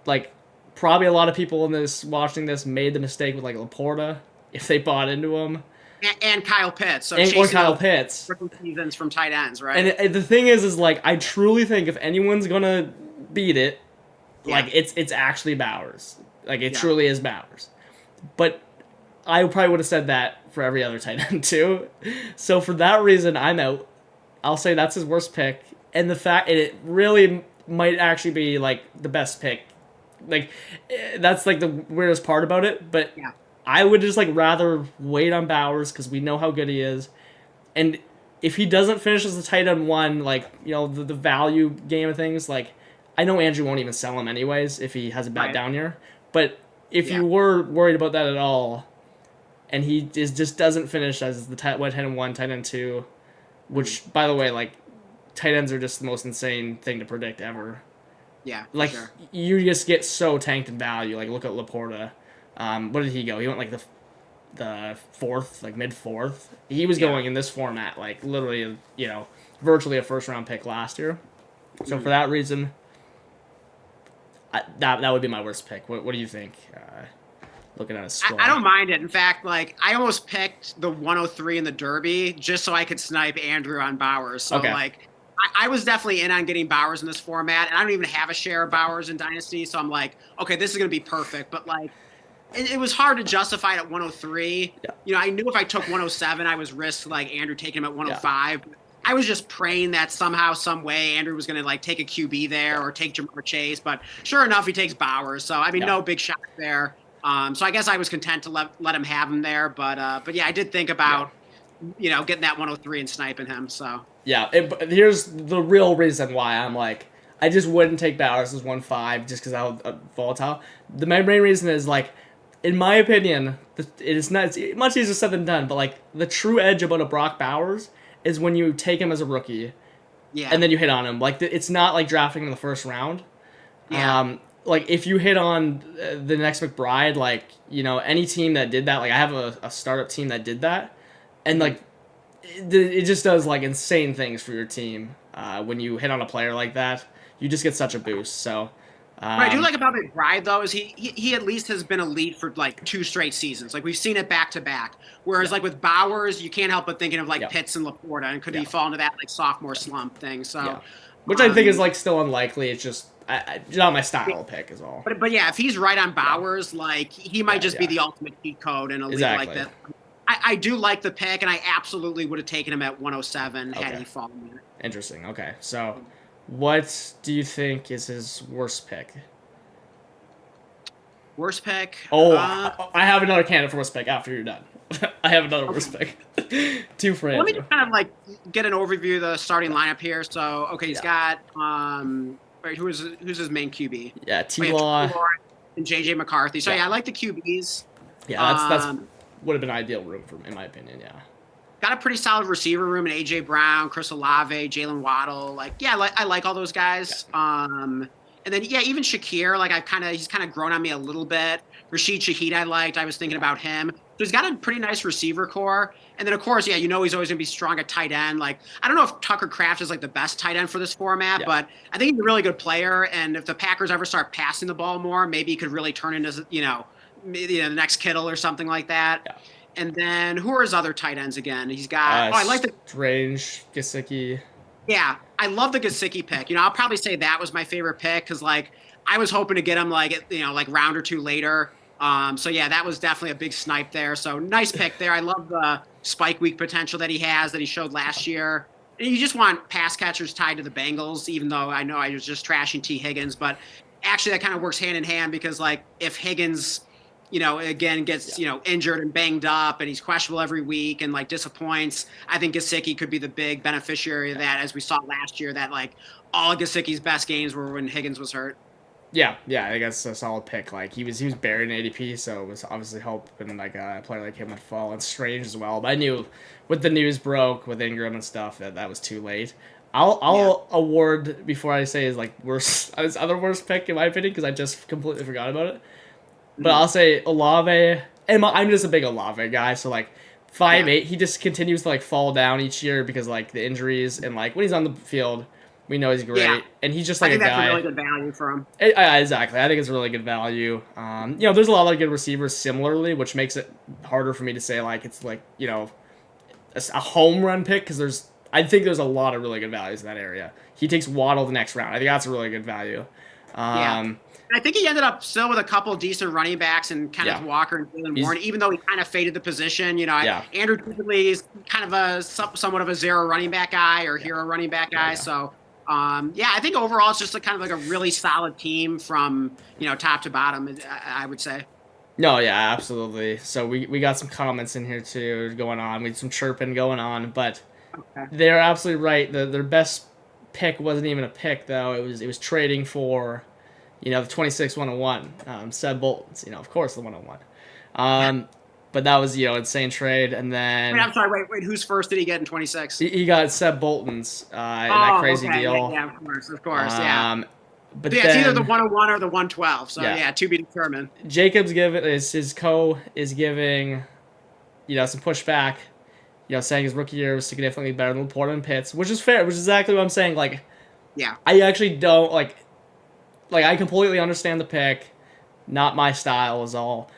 like probably a lot of people in this watching this made the mistake with like Laporta if they bought into him. And Kyle Pitts. So and Kyle Pitts. Seasons from tight ends, right? And the thing is like I truly think if anyone's gonna beat it, like it's actually Bowers. Like it truly is Bowers. But I probably would have said that for every other tight end too. So for that reason, I'm out. I'll say that's his worst pick, and the fact it really might actually be like the best pick. Like that's like the weirdest part about it, but. Yeah. I would just like rather wait on Bowers because we know how good he is, and if he doesn't finish as the tight end 1, like the value game of things, like I know Andrew won't even sell him anyways if he has a bad down year. But if you were worried about that at all, and he just doesn't finish as the tight end 1, tight end 2, which by the way, like tight ends are just the most insane thing to predict ever. Yeah, like you just get so tanked in value. Like look at Laporta. What did he go? He went like the 4th, like mid 4th. He was going in this format, like literally, virtually a first round pick last year. So for that reason, that would be my worst pick. What do you think? Looking at a squad, I don't mind it. In fact, like I almost picked the 103 in the Derby just so I could snipe Andrew on Bowers. So like. I was definitely in on getting Bowers in this format, and I don't even have a share of Bowers in Dynasty, so I'm like, okay, this is going to be perfect. But like, it was hard to justify it at 103. Yeah. I knew if I took 107, I was risked like Andrew taking him at 105. Yeah. I was just praying that somehow, some way, Andrew was going to like take a QB there or take Jamar Chase. But sure enough, he takes Bowers. So I mean, no big shock there. So I guess I was content to let him have him there. But yeah, I did think about getting that 103 and sniping him. So. Yeah, but here's the real reason why I'm like, I just wouldn't take Bowers as 1.5 just because I'm volatile. The main reason is like, in my opinion, it's much easier said than done, but like the true edge about a Brock Bowers is when you take him as a rookie, and then you hit on him. Like it's not like drafting him in the first round. Yeah. Like if you hit on the next McBride, like any team that did that, like I have a startup team that did that, and like. It just does like insane things for your team when you hit on a player like that. You just get such a boost. So what I do like about McBride though is he at least has been elite for like 2 straight seasons. Like we've seen it back to back. Whereas like with Bowers, you can't help but thinking of like Pitts and Laporta, and could he fall into that like sophomore slump thing? So, which I think is like still unlikely. It's just not my style pick as well. But yeah, if he's right on Bowers, like he might just be the ultimate cheat code in a league like that. I do like the pick, and I absolutely would have taken him at 107 had he fallen there. Interesting. Okay, so what do you think is his worst pick? Worst pick? Oh, I have another candidate for worst pick after you're done. I have another worst pick. 2 for Andrew. Let me just kind of like get an overview of the starting lineup here. So, okay, he's got who's his main QB? Yeah, T-Law and JJ McCarthy. So yeah, I like the QBs. Yeah, that's would have been ideal room for, in my opinion. Yeah. Got a pretty solid receiver room in AJ Brown, Chris Olave, Jalen Waddle. Like, yeah, I like all those guys. And then even Shakir. Like he's kind of grown on me a little bit. Rashid Shaheed I liked. I was thinking about him. So he's got a pretty nice receiver core. And then of course, he's always gonna be strong at tight end. Like I don't know if Tucker Kraft is like the best tight end for this format, but I think he's a really good player. And if the Packers ever start passing the ball more, maybe he could really turn into the next Kittle or something like that. Yeah. And then who are his other tight ends again? He's got I like the Strange, Gesicki. Yeah, I love the Gesicki pick. I'll probably say that was my favorite pick because like I was hoping to get him like round or 2 later. So yeah, that was definitely a big snipe there. So nice pick there. I love the spike week potential that he showed last year. And you just want pass catchers tied to the Bengals, even though I know I was just trashing T Higgins, but actually that kind of works hand in hand because like if Higgins again gets, injured and banged up and he's questionable every week and like disappoints, I think Gesicki could be the big beneficiary of that, as we saw last year, that like all of Gesicki's best games were when Higgins was hurt. Yeah, I think that's a solid pick. Like he was buried in ADP, so it was obviously hoping like a player like him would fall. And Strange as well, but I knew with the news broke with Ingram and stuff that was too late. I'll Yeah. award before I say his like worst his other worst pick in my opinion because I just completely forgot about it. But Mhm. I'll say Olave, and I'm just a big Olave guy, so like five Yeah. eight, he just continues to like fall down each year because like the injuries and like when he's on the field, we know he's Yeah. great, and he's just I like a think that's a guy. really good value for him. Exactly. I think it's really good value. There's a lot of good receivers similarly, which makes it harder for me to say like it's like a home run pick because I think there's a lot of really good values in that area. He takes Waddle the next round. I think that's a really good value. Yeah. Um, I think he ended up still with a couple decent running backs and Kenneth yeah, Walker and Jalen he's Warren, even though he kind of faded the position. yeah, Andrew typically is kind of somewhat of a zero running back guy or yeah, hero running back yeah, guy. yeah. So, yeah, I think overall it's just a kind of like a really solid team from top to bottom. I would say. No, yeah, absolutely. So we got some comments in here too going on. We had some chirping going on, but Okay. they're absolutely right. Their best pick wasn't even a pick though. It was trading for the 26 101. Seb Bolton's, of course, the 101. Um, but that was, insane trade. And Wait, then I'm sorry. Wait. Whose first did he get in 26? he got Seb Bolton's in that Oh, crazy okay. Yeah, deal. yeah, of course, yeah. Um, So but yeah, it's either the then, 101 or the 112. So yeah, yeah, to be determined. Jacobs his co is giving, some pushback, saying his rookie year was significantly better than Laporta and Pitts, which is fair, which is exactly what I'm saying. Like, Yeah, I actually don't, like I completely understand the pick, not my style is all.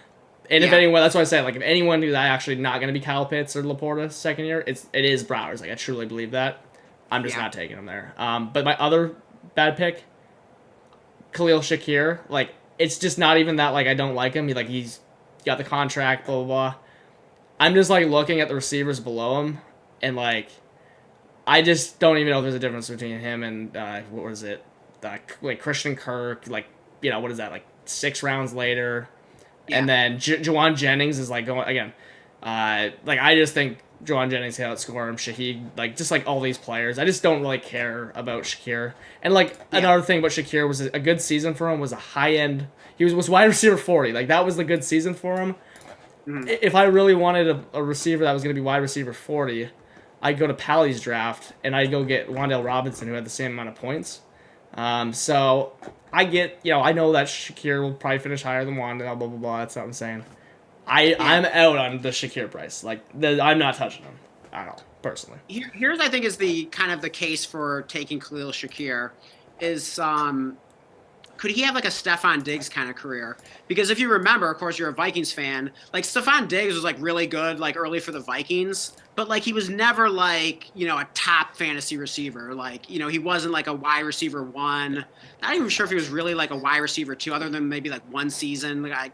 And if yeah, anyone, that's what I say. Like if anyone who's actually not going to be Kyle Pitts or Laporta second year, it is Browers. Like I truly believe that. I'm just yeah, not taking him there. But my other bad pick, Khalil Shakir. Like it's just not even that. Like I don't like him. He's got the contract. Blah blah blah. I'm just like looking at the receivers below him, and like I just don't even know if there's a difference between him and what was it, like Christian Kirk. Like what is that like 6 rounds later? yeah, And then Juwan Jennings is like going again. Like I just think Juwan Jennings can outscore him. Shaheed, like just like all these players, I just don't really care about Shakir. And like yeah, another thing about Shakir was a good season for him was a high end. He was wide receiver 40. Like that was the good season for him. mhm, If I really wanted a receiver that was going to be wide receiver 40, I'd go to Pally's draft and I'd go get Wan'Dale Robinson who had the same amount of points. So I get, I know that Shakir will probably finish higher than Wan'Dale, blah blah blah. That's what I'm saying. yeah. I'm out on the Shakir price. Like I'm not touching him at all, personally. Here's I think is the kind of the case for taking Khalil Shakir is could he have like a Stephon Diggs kind of career? Because if you remember, of course, you're a Vikings fan. Like Stephon Diggs was like really good, like early for the Vikings, but like he was never like a top fantasy receiver. Like he wasn't like a wide receiver one. Not even sure if he was really like a wide receiver two, other than maybe like one season, like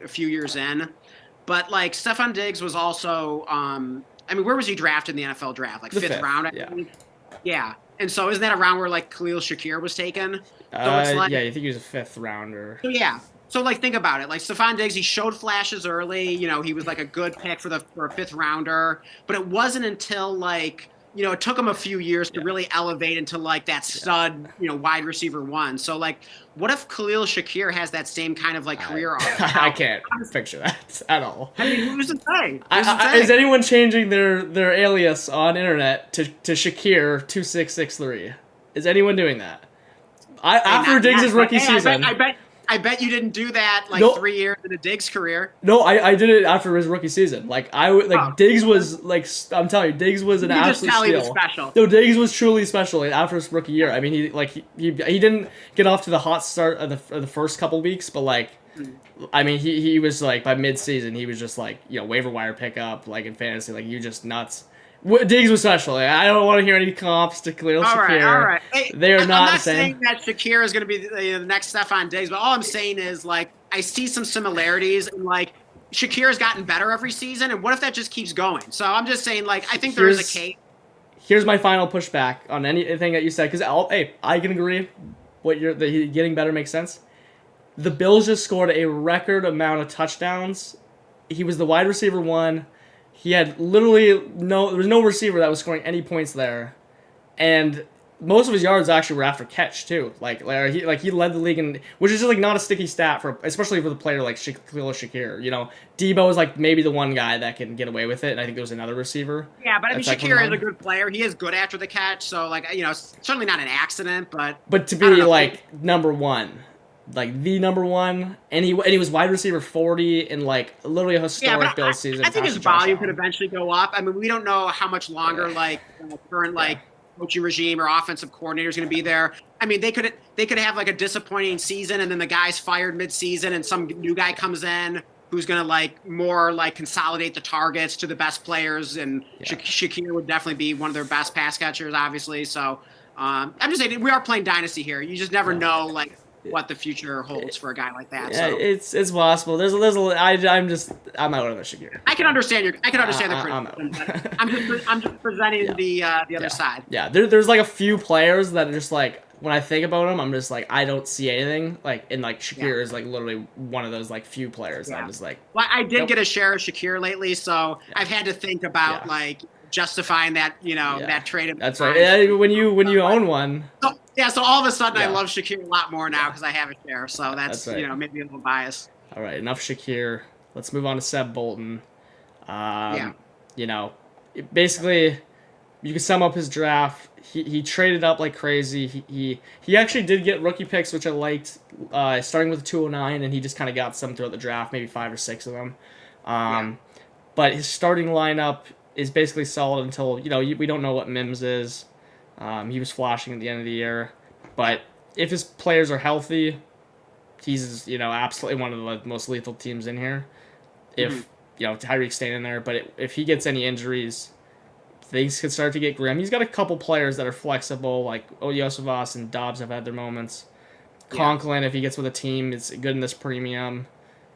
a few years in. But like Stephon Diggs was also, I mean, where was he drafted in the NFL draft? Like The fifth fifth, round, I yeah. think. Yeah. And so isn't that a round where like Khalil Shakir was taken? So it's like, Yeah, you think he was a fifth rounder? so yeah. So like think about it. Like Stephon Diggs, he showed flashes early. He was like a good pick for a fifth rounder. But it wasn't until like it took him a few years to Yeah, really elevate into like that yeah. stud, wide receiver one. So like, what if Khalil Shakir has that same kind of like I career arc? I Now, can't picture that at all. I mean, who's to say? Who's to Is say? anyone changing their alias on internet to Shakir 2663? Is anyone doing that? Hey, After not Diggs' yet, but rookie hey, season. I bet you didn't do that like No, 3 years into Diggs' career. no, I did it after his rookie season. Like I would Oh, like Diggs was like I'm telling you, Diggs was you an can just absolute tell he was steal. special. No, Diggs was truly special after his rookie year. I mean, he didn't get off to the hot start of the first couple weeks, but like, Mm. I mean, he was like by mid season, he was just like waiver wire pickup like in fantasy, like you just nuts. Diggs was special. Like, I don't want to hear any comps to Khalil All right, all Shakir. right. Hey, They are I'm not the not saying same. that Shakir is going to be the next Stephon Diggs, but all I'm saying is like I see some similarities, and like Shakir has gotten better every season, and what if that just keeps going? So I'm just saying, like I think there is a case. Here's my final pushback on anything that you said because hey, I can agree. Getting better makes sense. The Bills just scored a record amount of touchdowns. He was the wide receiver one. He had literally there was no receiver that was scoring any points there, and most of his yards actually were after catch too. He led the league, and which is just like not a sticky stat for, especially for the player like Khalil Shakir. You know, Debo is like maybe the one guy that can get away with it, and I think there was another receiver. Yeah, but I mean, that's like Shakir is a good player. He is good after the catch, so like certainly not an accident, but to I don't be know. like number one, like the number one, and he was wide receiver 40 in like literally a historic Bill season. I think his volume could eventually go up. I mean, we don't know how much longer like current like coaching regime or offensive coordinator is going to be there. I mean, they could have like a disappointing season, and then the guy's fired mid-season, and some new guy comes in who's going to like more like consolidate the targets to the best players. And Shakir would definitely be one of their best pass catchers, obviously. So I'm just saying we are playing dynasty here. You just never know like what the future holds for a guy like that. Yeah, so. it's possible. There's I'm out of the Shakir. I can understand the criticism. I'm just presenting the other side. Yeah, there's like a few players that are just like, when I think about them, I'm just like, I don't see anything. Like, and like Shakir is like literally one of those like few players that I'm just like. Well, I did get a share of Shakir lately, so I've had to think about like justifying that that trade. That's right. Yeah, when you own one. So all of a sudden I love Shakir a lot more now because I have a share. So that's right. Maybe a little biased. All right, enough Shakir. Let's move on to Seb Bolton. Basically, you can sum up his draft. He traded up like crazy. He actually did get rookie picks, which I liked, starting with 209, and he just kind of got some throughout the draft, maybe 5 or 6 of them. But his starting lineup is basically solid until, we don't know what Mims is. He was flashing at the end of the year. But if his players are healthy, he's, absolutely one of the most lethal teams in here. If, Tyreek's staying in there. But if he gets any injuries, things could start to get grim. He's got a couple players that are flexible, like Oyosavas and Dobbs have had their moments. Conklin, if he gets with a team, is good in this premium.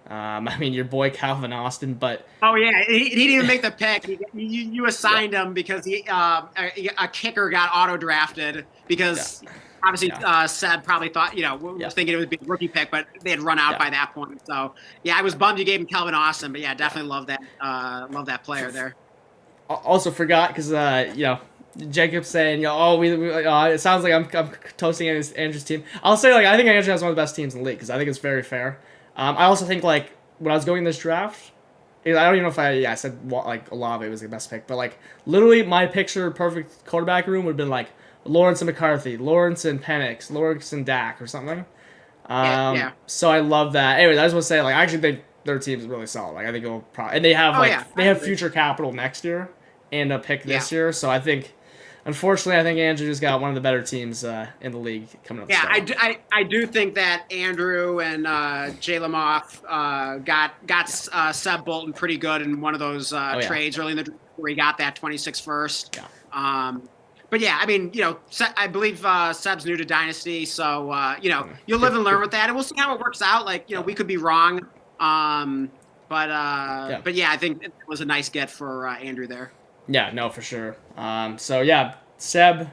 I mean, your boy Calvin Austin, but he didn't even make the pick. You assigned him because a kicker got auto drafted because obviously Seb probably thought was thinking it would be a rookie pick, but they had run out by that point. So I was bummed you gave him Calvin Austin, but definitely love that player there. Also forgot because Jacob's saying it sounds like I'm toasting Andrew's team. I'll say I think Andrew has one of the best teams in the league because I think it's very fair. I also think when I was going this draft, I don't even know if I said Olave was the best pick, but literally my picture perfect quarterback room would have been Lawrence and McCarthy, Lawrence and Penix, Lawrence and Dak or something. So I love that. Anyways, I just want to say I actually think their team is really solid. I think it'll probably, and they have future capital next year and a pick this year. So I think. Unfortunately, I think Andrew just got one of the better teams in the league coming up. I do think that Andrew and Jay Lamoff got Seb Bolton pretty good in one of those trades early in the draft where he got that 26 first. But I mean, I believe Seb's new to Dynasty, so you'll live and learn with that, and we'll see how it works out. We could be wrong, but I think it was a nice get for Andrew there. Yeah, no, for sure. Seb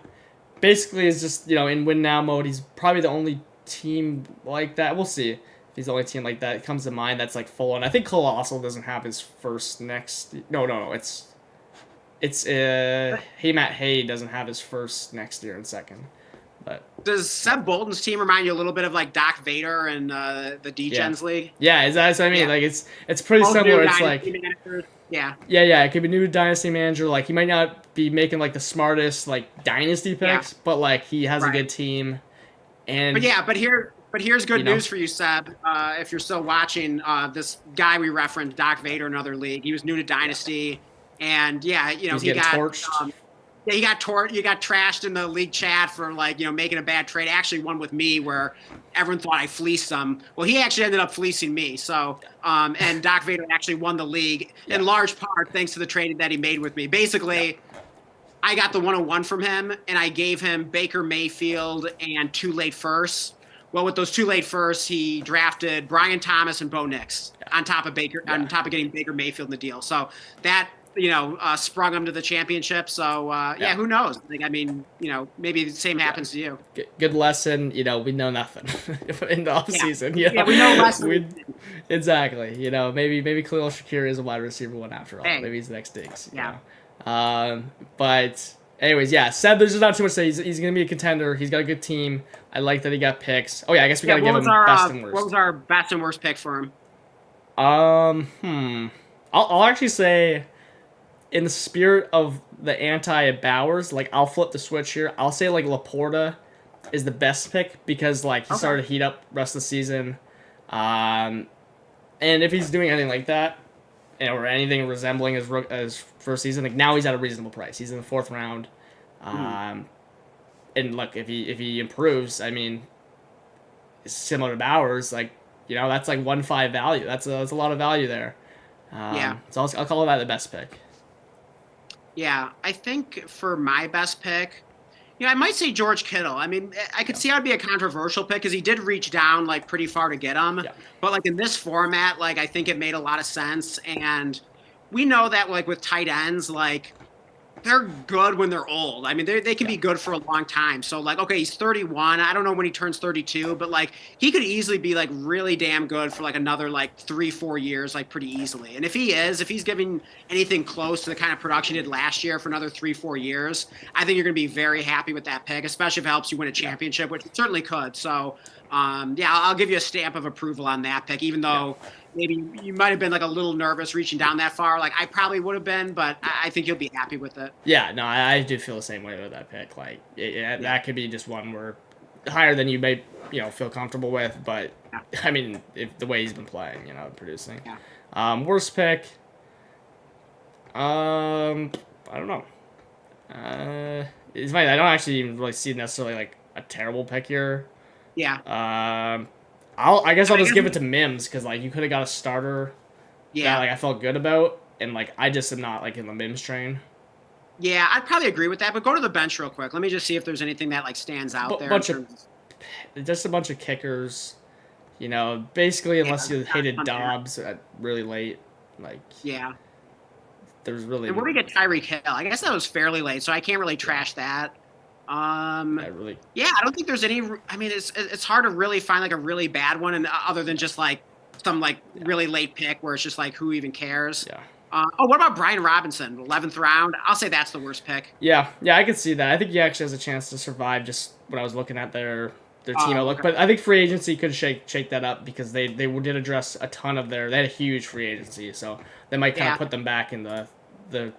basically is just, in win now mode. He's probably the only team like that. We'll see if he's the only team like that comes to mind that's full on. I think Colossal doesn't have his first next. No. It's Matt Hay doesn't have his first next year and second. But does Seb Bolton's team remind you a little bit of Doc Vader and the D-Gens League? Yeah, that's what I mean. It's pretty similar. It's managers. Yeah. It could be new dynasty manager. He might not be making the smartest dynasty picks, but he has a good team. And but here's good news for you, Seb. If you're still watching, this guy we referenced, Doc Vader, in another league. He was new to dynasty, and he got torched. You got trashed in the league chat for making a bad trade. Actually, one with me where everyone thought I fleeced him. Well, he actually ended up fleecing me. So, and Doc Vader actually won the league in large part thanks to the trade that he made with me. Basically, I got the 101 from him, and I gave him Baker Mayfield and 2 late firsts. Well, with those 2 late firsts, he drafted Brian Thomas and Bo Nix on top of getting Baker Mayfield in the deal. So that sprung him to the championship. So, who knows? Maybe the same happens to you. Good lesson. We know nothing in the offseason. We know less. Exactly. Maybe Khalil Shakir is a wide receiver one after all. Maybe he's the next Diggs. But Anyways, yeah, Seb, there's just not too much to say. He's going to be a contender. He's got a good team. I like that he got picks. Oh, yeah, I guess we got Yeah, to give him best and what worst. was our best and worst pick for him? I'll actually say, in the spirit of the anti-Bowers, like, I'll flip the switch here. I'll say, like, Laporta is the best pick because, like, he Okay. started to heat up rest of the season. Um, and if he's doing anything like that, or anything resembling his first season, like, now he's at a reasonable price. He's in the fourth round. Mhm. Um, and look, if he improves, I mean, similar to Bowers, like, that's like 1.5 value. That's a lot of value there. Yeah. So I'll call that the best pick. Yeah. I think for my best pick, I might say George Kittle. I mean, I could Yeah, see how it'd be a controversial pick because he did reach down like pretty far to get him. yeah, But like in this format, like I think it made a lot of sense. And we know that like with tight ends, like they're good when they're old. I mean, they can yeah, be good for a long time. So like, okay, he's 31. I don't know when he turns 32, but like he could easily be like really damn good for like another like 3, 4 years, like pretty easily. And if he's giving anything close to the kind of production he did last year for another 3, 4 years, I think you're going to be very happy with that pick, especially if it helps you win a yeah, championship, which it certainly could. So, yeah, I'll give you a stamp of approval on that pick, even yeah, though maybe you might have been like a little nervous reaching down that far. Like I probably would have been, but yeah. I think you'll be happy with it. Yeah, no, I do feel the same way with that pick. Like, Yeah. that could be just one where higher than you may, feel comfortable with. But Yeah. I mean, if the way he's been playing, producing. Yeah. Worst pick. I don't know. It's funny. I don't actually even really see necessarily like a terrible pick here. Yeah. I guess I I'll mean, just give it to Mims because like you could have got a starter that yeah. like I felt good about, and like I just am not like in the Mims train. Yeah. I'd probably agree with that, but go to the bench real quick. Let me just see if there's anything that like stands out there in Bunch of terms just a bunch of kickers. Basically yeah, unless you not hated a ton there. Dobbs at really late, like Yeah. there's really And where do we get Tyreek Hill? I guess that was fairly late, so I can't really yeah, trash that. Um, I really yeah, I don't think there's any. I mean, it's hard to really find like a really bad one, and other than just like some like yeah, really late pick where it's just like who even cares. yeah. Oh, what about Brian Robinson, 11th round? I'll say that's the worst pick. Yeah, I could see that. I think he actually has a chance to survive just when I was looking at their team Oh, outlook. okay. But I think free agency could shake that up because they did address a ton of they had a huge free agency, so they might kind of Yeah, put them back in the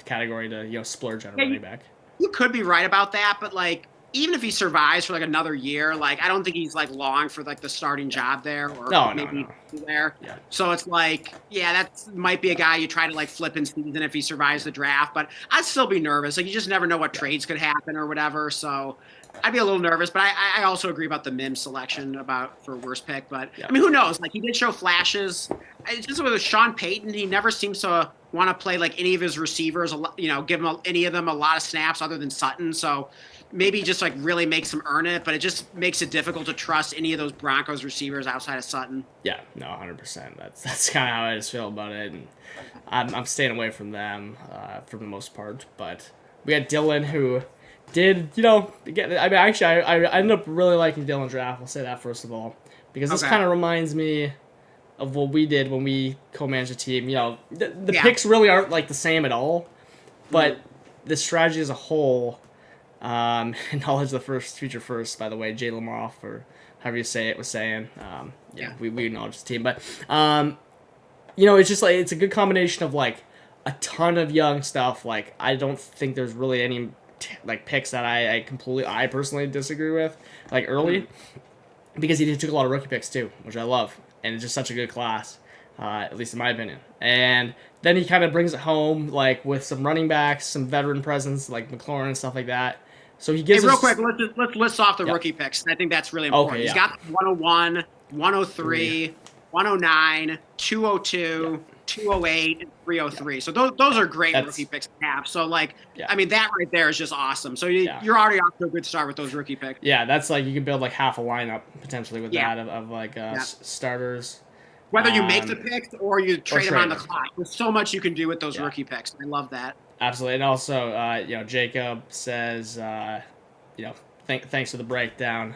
category to splurge on a yeah, running back. you could be right about that, but like even if he survives for like another year, like I don't think he's like long for like the starting Yeah. job there or No. maybe there. Yeah. So it's like, yeah, that might be a guy you try to like flip in season if he survives the draft, but I'd still be nervous. Like you just never know what Yeah. trades could happen or whatever. So I'd be a little nervous, but I also agree about the Mims selection about for worst pick. But Yeah. I mean, who knows? Like he did show flashes. It's just with Sean Payton, he never seems to want to play like any of his receivers, give him any of them a lot of snaps other than Sutton. So maybe just like really makes him earn it, but it just makes it difficult to trust any of those Broncos receivers outside of Sutton. Yeah. No, 100%. That's kind of how I just feel about it, and I'm staying away from them for the most part. But we had Dylan who did get. I mean, actually, I ended up really liking Dylan's draft. I'll say that first of all because this Okay. kind of reminds me of what we did when we co-managed a team. The Yeah. picks really aren't like the same at all, Mhm. but the strategy as a whole, knowledge of the future first, by the way, Jay Lamoff or however you say it was saying. Yeah. We acknowledge the team, but it's just like it's a good combination of like a ton of young stuff. Like I don't think there's really any like picks that I personally disagree with like early Mhm. because he took a lot of rookie picks too, which I love, and it's just such a good class, at least in my opinion. And then he kind of brings it home like with some running backs, some veteran presence like McLaurin and stuff like that. So he Hey, gives real us quick, let's list off the yeah. rookie picks. I think that's really important. Okay, He's yeah. got 101, Three. 103, 109, Yeah. 202, 208, and 303. So those are great That's rookie picks to have. So like, yeah. I mean, that right there is just awesome. So Yeah. you're already off to a good start with those rookie picks. Yeah, that's like you can build like half a lineup potentially with Yeah, that of like yeah. starters. Whether you make the Um, picks or you or trade them on trade the them. clock, there's so much you can do with those Yeah, rookie picks. I love that. absolutely. And also, Jacob says, thanks for the breakdown.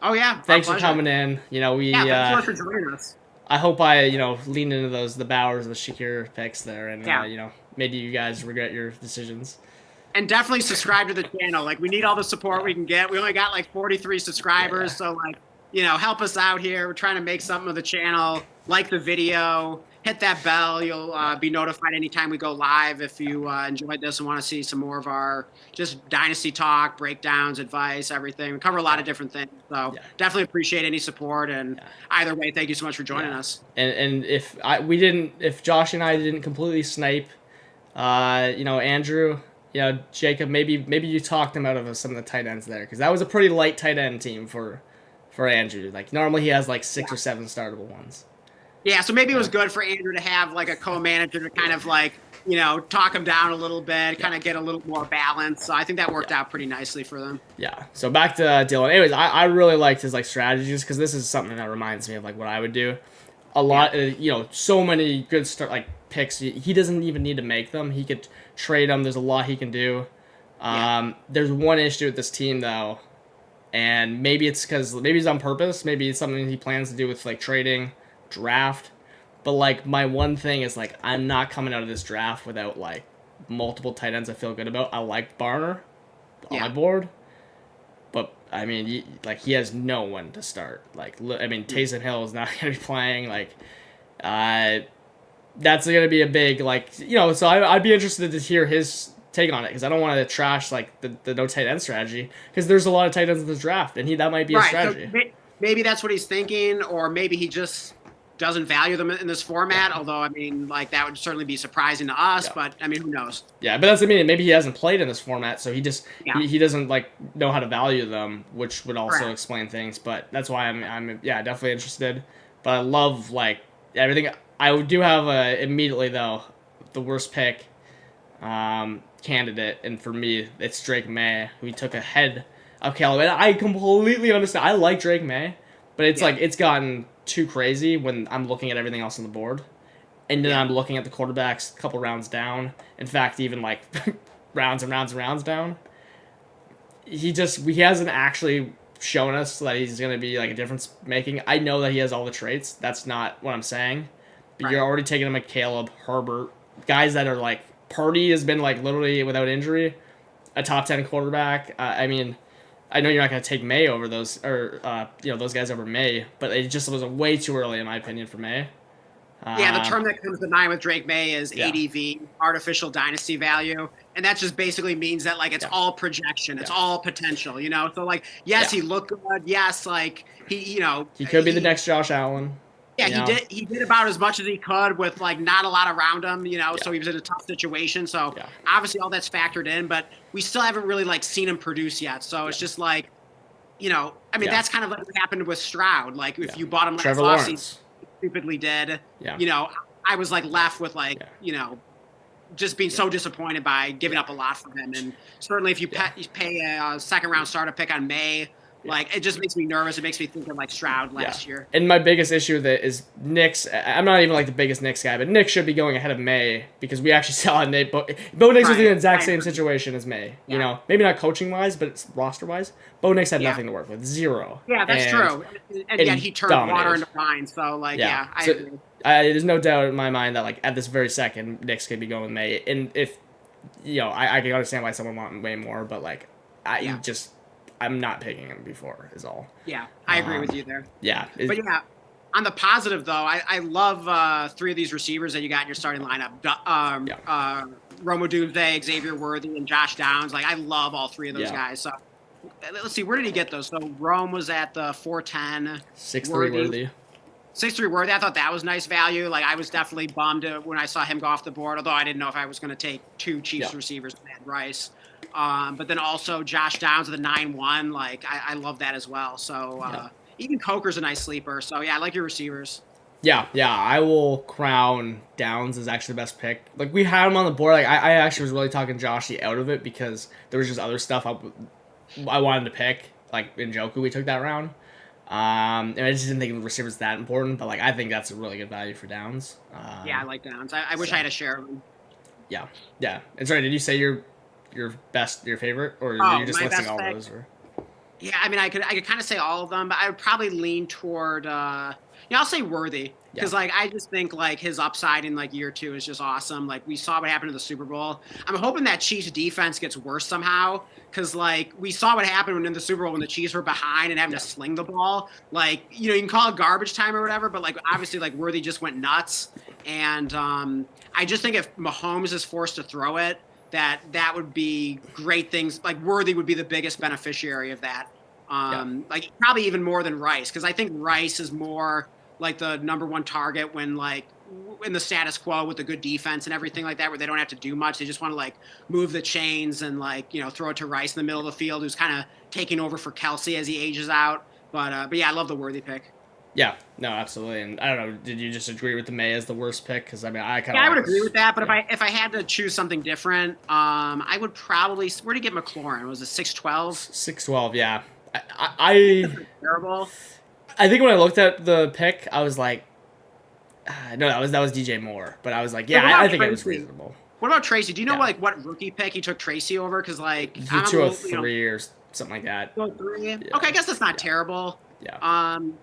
Oh yeah, our Thanks for pleasure. coming in. Yeah, thanks so much for joining us. I hope I leaned into the Bowers, the Shakir picks there, and Yeah. made you guys regret your decisions. and definitely subscribe to the channel. Like we need all the support we can get. We only got like 43 subscribers, Yeah. so like help us out here. We're trying to make something of the channel. Like the video, hit that bell. You'll be notified anytime we go live. If you enjoyed this and want to see some more of our just dynasty talk, breakdowns, advice, everything. We cover a lot of different things. So definitely appreciate any support. And either way, thank you so much for joining us. And if Josh and I didn't completely snipe, Andrew, Jacob, maybe you talked him out of some of the tight ends there, because that was a pretty light tight end team for Andrew. Like normally he has like 6 or 7 startable ones. Yeah, so maybe it was good for Andrew to have like a co-manager to kind of like, talk him down a little bit, kind of get a little more balance. So I think that worked out pretty nicely for them. Yeah. So back to Dylan. Anyways, I really liked his like strategies, because this is something that reminds me of like what I would do. A lot, so many good picks. He doesn't even need to make them. He could trade them. There's a lot he can do. There's one issue with this team though, and maybe it's on purpose. Maybe it's something he plans to do with like trading, draft. But like my one thing is like I'm not coming out of this draft without like multiple tight ends I feel good about. I like Barner on my board, but I mean he has no one to start. Like Taysom Hill is not going to be playing. Like that's going to be a big So I'd be interested to hear his take on it, because I don't want to trash like the no tight end strategy, because there's a lot of tight ends in this draft, and that might be a strategy. So maybe that's what he's thinking, or maybe he just doesn't value them in this format. Although that would certainly be surprising to us. But who knows? Yeah, but that's maybe he hasn't played in this format, so he just he doesn't know how to value them, which would also explain things. But that's why I'm definitely interested. But I love everything. I do have immediately though the worst pick candidate, and for me it's Drake May, who he took ahead of Caleb. And I completely understand. I like Drake May, but it's it's gotten too crazy when I'm looking at everything else on the board, and then I'm looking at the quarterbacks a couple rounds down. In fact, even rounds and rounds and rounds down. He hasn't actually shown us that he's going to be a difference making. I know that he has all the traits. That's not what I'm saying. But you're already taking him at Caleb, Herbert, guys that are Purdy has been literally without injury, a top 10 quarterback. I know you're not going to take May over those, or those guys over May, but it just was way too early in my opinion for May. The term that comes to mind with Drake May is ADV, artificial dynasty value, and that just basically means that it's all projection, it's all potential, So yes, he looked good. Yes, he could be the next Josh Allen. Yeah, he did about as much as he could with not a lot around him, so he was in a tough situation. So obviously all that's factored in, but we still haven't really seen him produce yet. So it's just that's kind of what happened with Stroud. If you bought him last offseason, stupidly did. I was left with just being so disappointed by giving up a lot for him. And certainly if you pay a second round startup pick on May, it just makes me nervous. It makes me think of Stroud last year. And my biggest issue with it is Knicks. I'm not even the biggest Knicks guy, but Knicks should be going ahead of May, because we actually saw Nate. Bo Nix was in the exact same situation as May. Maybe not coaching wise, but roster wise. Bo Nix had nothing to work with, zero. Yeah, that's true. And yet he turned water into wine. So I agree. There's no doubt in my mind that at this very second, Knicks could be going with May. And if I can understand why someone want way more, but I'm not picking him before is all. Yeah, I agree with you there. Yeah. But on the positive though, I love 3 of these receivers that you got in your starting lineup. Rome Odunze, Xavier Worthy, and Josh Downs. I love all 3 of those guys. So let's see, where did he get those? So Rome was at the 410. 6'3" Worthy. 6'3" Worthy. I thought that was nice value. I was definitely bummed when I saw him go off the board, although I didn't know if I was going to take 2 Chiefs receivers and add Rice. But then also Josh Downs at the 9-1. I love that as well. So even Coker's a nice sleeper. So I like your receivers. Yeah, I will crown Downs as actually the best pick. We had him on the board. I actually was really talking Joshy out of it, because there was just other stuff I wanted to pick. In Njoku, we took that round. And I just didn't think the receivers that important, but I think that's a really good value for Downs. I like Downs. I wish I had a share of them. Yeah. And sorry, did you say your favorite, or are you just listing all those? Or? Yeah, I could kind of say all of them, but I would probably lean toward Yeah, I'll say Worthy Yeah. because like I just think like his upside in like year 2 is just awesome. Like we saw what happened in the Super Bowl. I'm hoping that Chiefs defense gets worse somehow because like we saw what happened when in the Super Bowl when the Chiefs were behind and having to sling the ball. Like you know you can call it garbage time or whatever, but like obviously like Worthy just went nuts. And I just think if Mahomes is forced to throw it, that would be great things. Like Worthy would be the biggest beneficiary of that. Yeah. Like probably even more than Rice because I think Rice is more like the number one target when like in the status quo with the good defense and everything like that where they don't have to do much. They just want to like move the chains and like you know throw it to Rice in the middle of the field who's kind of taking over for Kelsey as he ages out. But yeah, I love the Worthy pick. Yeah, no, absolutely. And I don't know, did you just agree with the May as the worst pick? Because I mean, I kind of Yeah, I like would agree this. with that. But Yeah. if I had to choose something different, I would probably where to get McLaurin was it 6'12"? 6'12", yeah. I Terrible. I think when I looked at the pick, I was like, no, that was DJ Moore, but I was like, What yeah, I about think it was Tracy? reasonable. What about Tracy? Do you know Yeah, like what rookie pick he took Tracy over? Because like the I'm a little, you know, 203 or something like that. 203. Yeah, Okay, I guess that's not yeah, terrible. yeah, Um,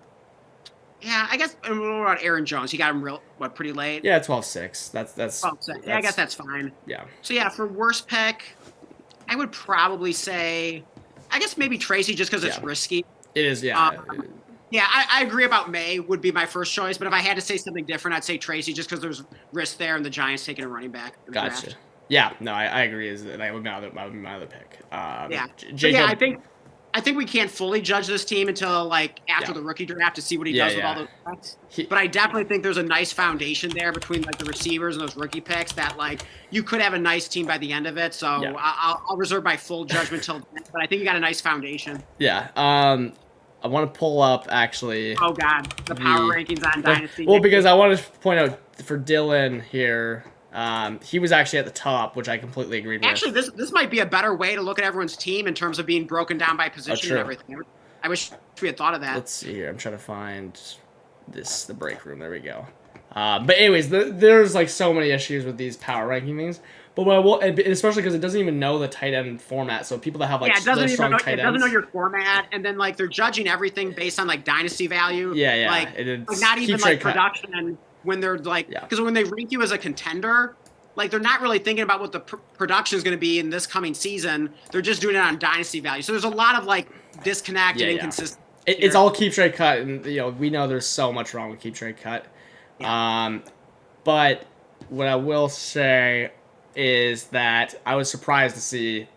yeah, I guess. And what about Aaron Jones? He got him real what pretty late. yeah. 12-6. Well, so, yeah, I guess that's fine. yeah, So yeah, for worst pick, I would probably say, I guess maybe Tracy just because it's yeah. risky. It is, yeah. Yeah, I agree about May would be my first choice, but if I had to say something different, I'd say Tracy just because there's risk there and the Giants taking a running back in the Gotcha. draft. Yeah, no, I agree. That would be my other pick. Yeah. But Jacob. yeah, I think we can't fully judge this team until like after Yeah. the rookie draft to see what he Yeah, does with all yeah. those picks. He- But I definitely think there's a nice foundation there between like the receivers and those rookie picks that like you could have a nice team by the end of it. So Yeah. I'll reserve my full judgment till then, but I think you got a nice foundation. Yeah. I want to pull up actually. Oh God, the power rankings on Dynasty. Well, because I want to point out for Dylan here, he was actually at the top, which I completely agreed with. Actually, this might be a better way to look at everyone's team in terms of being broken down by position true. and everything. I wish we had thought of that. Let's see here. I'm trying to find the break room. There we go. But anyways, there's like so many issues with these power ranking things. But what I will, and especially because it doesn't even know the tight end format. So people that have like Yeah, it doesn't really even strong know, tight it doesn't know ends. your format, and then like they're judging everything based on like dynasty value. Yeah, yeah. Like, It's like not even keep like trade cut. production, and when they're like, Yeah. because when they rank you as a contender, like they're not really thinking about what the production is going to be in this coming season. They're just doing it on dynasty value. So there's a lot of like disconnect Yeah, and yeah. inconsistency. It's all keep trade cut, and we know there's so much wrong with keep trade cut. Yeah. But what I will say is that I was surprised to see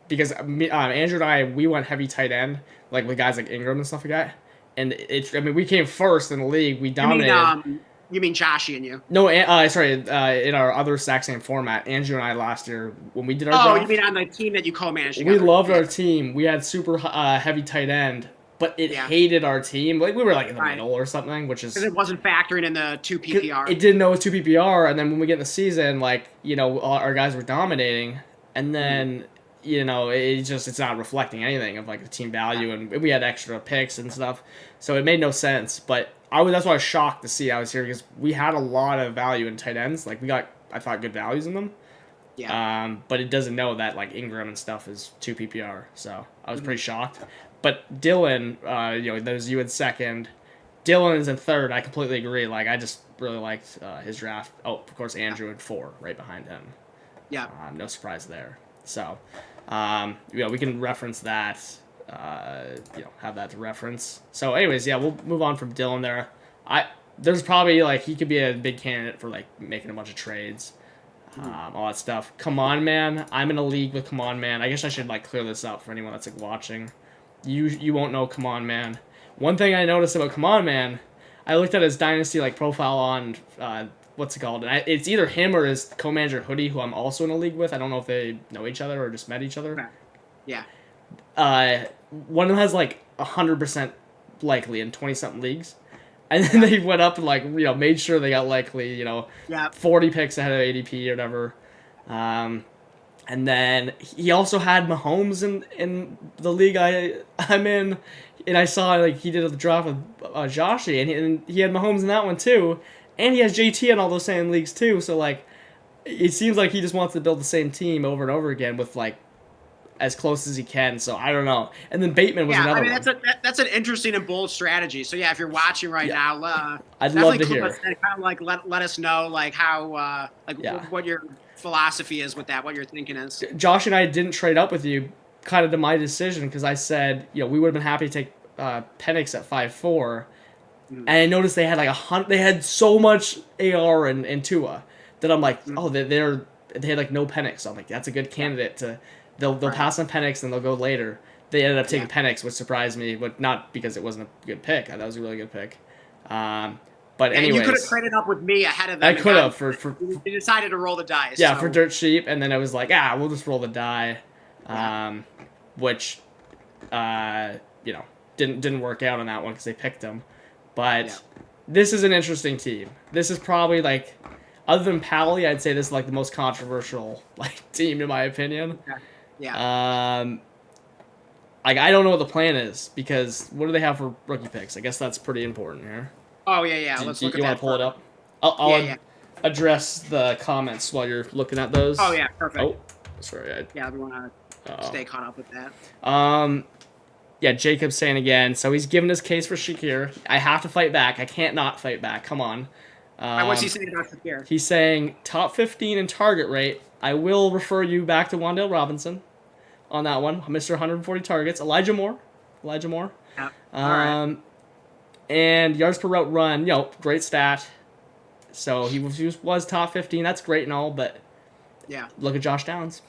because Andrew and I we went heavy tight end like with guys like Ingram and stuff like that, and I mean we came first in the league, we dominated. You mean Joshy and you? No, sorry, in our other exact same format, Andrew and I last year when we did our Oh, draft, you mean on the team that you co-managed we together? loved our team. We had super heavy tight end, but it hated our team. Like we were like in the middle or something, which is because it wasn't factoring in the 2 PPR. It didn't know it was 2 PPR, and then when we get in the season, like our guys were dominating, and then it's not reflecting anything of like the team value, and we had extra picks and stuff, so it made no sense. But that's why I was shocked to see I was here because we had a lot of value in tight ends. Like we got, I thought, good values in them. Yeah. But it doesn't know that like Ingram and stuff is 2 PPR, so I was pretty shocked. But Dylan, that was you in second. Dylan is in third. I completely agree. Like I just really liked his draft. Oh, of course, Andrew in 4, right behind him. Yeah. No surprise there. So, we can reference that. Have that to reference. So, anyways, yeah, we'll move on from Dylan there. There's probably like he could be a big candidate for like making a bunch of trades, all that stuff. Come on, man. I'm in a league with Come On Man. I guess I should like clear this up for anyone that's like watching. You won't know Come On Man. One thing I noticed about Come On Man, I looked at his dynasty like profile on what's it called, and it's either him or his co-manager Hoodie, who I'm also in a league with. I don't know if they know each other or just met each other. Yeah. One of them has like 100% likely in 20-something leagues, and then they went up and like made sure they got likely 40 picks ahead of ADP or whatever. And then he also had Mahomes in the league I'm in, and I saw like he did a draft with Joshy, and he had Mahomes in that one too, and he has JT in all those same leagues too. So like, it seems like he just wants to build the same team over and over again with like as close as he can. So I don't know. And then Bateman was Yeah, I another mean one. that's an interesting and bold strategy. So yeah, if you're watching right Yeah. now, I'd love definitely to clue us hear. in, kind of like let us know like how Yeah. what your philosophy is with that, what your thinking is. Josh and I didn't trade up with you, kind of to my decision because I said we would have been happy to take Penix at 5'4", Mm, and I noticed they had like they had so much AR and Tua that I'm like, mm, oh, they had like no Penix. So I'm like, that's a good yeah, candidate to they'll right. pass on Penix and they'll go later. They ended up Yeah, taking Penix, which surprised me, but not because it wasn't a good pick. I thought it was a really good pick. Um, but yeah, and you could have anyways, traded up with me ahead of I them and could gotten. have for You decided to roll the dice, yeah, for so dirt cheap, and then I was like, we'll just roll the die, yeah, um, which, uh, you know, didn't work out on that one because they picked him. yeah, But this is an interesting team. This is probably like, other than Pally, I'd say this is like the most controversial like team in my opinion. okay. Yeah. Um, like I don't know what the plan is because what do they have for rookie picks? I guess that's pretty important here. Oh yeah, yeah. Do Let's look at you want that to pull it first. up? I'll Yeah, yeah. address the comments while you're looking at Oh those. yeah, perfect. Oh, sorry. Yeah, we want to Oh. stay caught up with that. Yeah, Jacob's saying again. So he's giving his case for Shakir. I have to fight back. I can't not fight back. Come on. What's he saying about Shakir? He's saying top 15 in target rate. I will refer you back to Wandale Robinson on that one. Mr. 140 targets. Elijah Moore. Yeah. All right. And yards per route run. Great stat. So he was top 15. That's great and all, but Yeah. look at Josh Downs.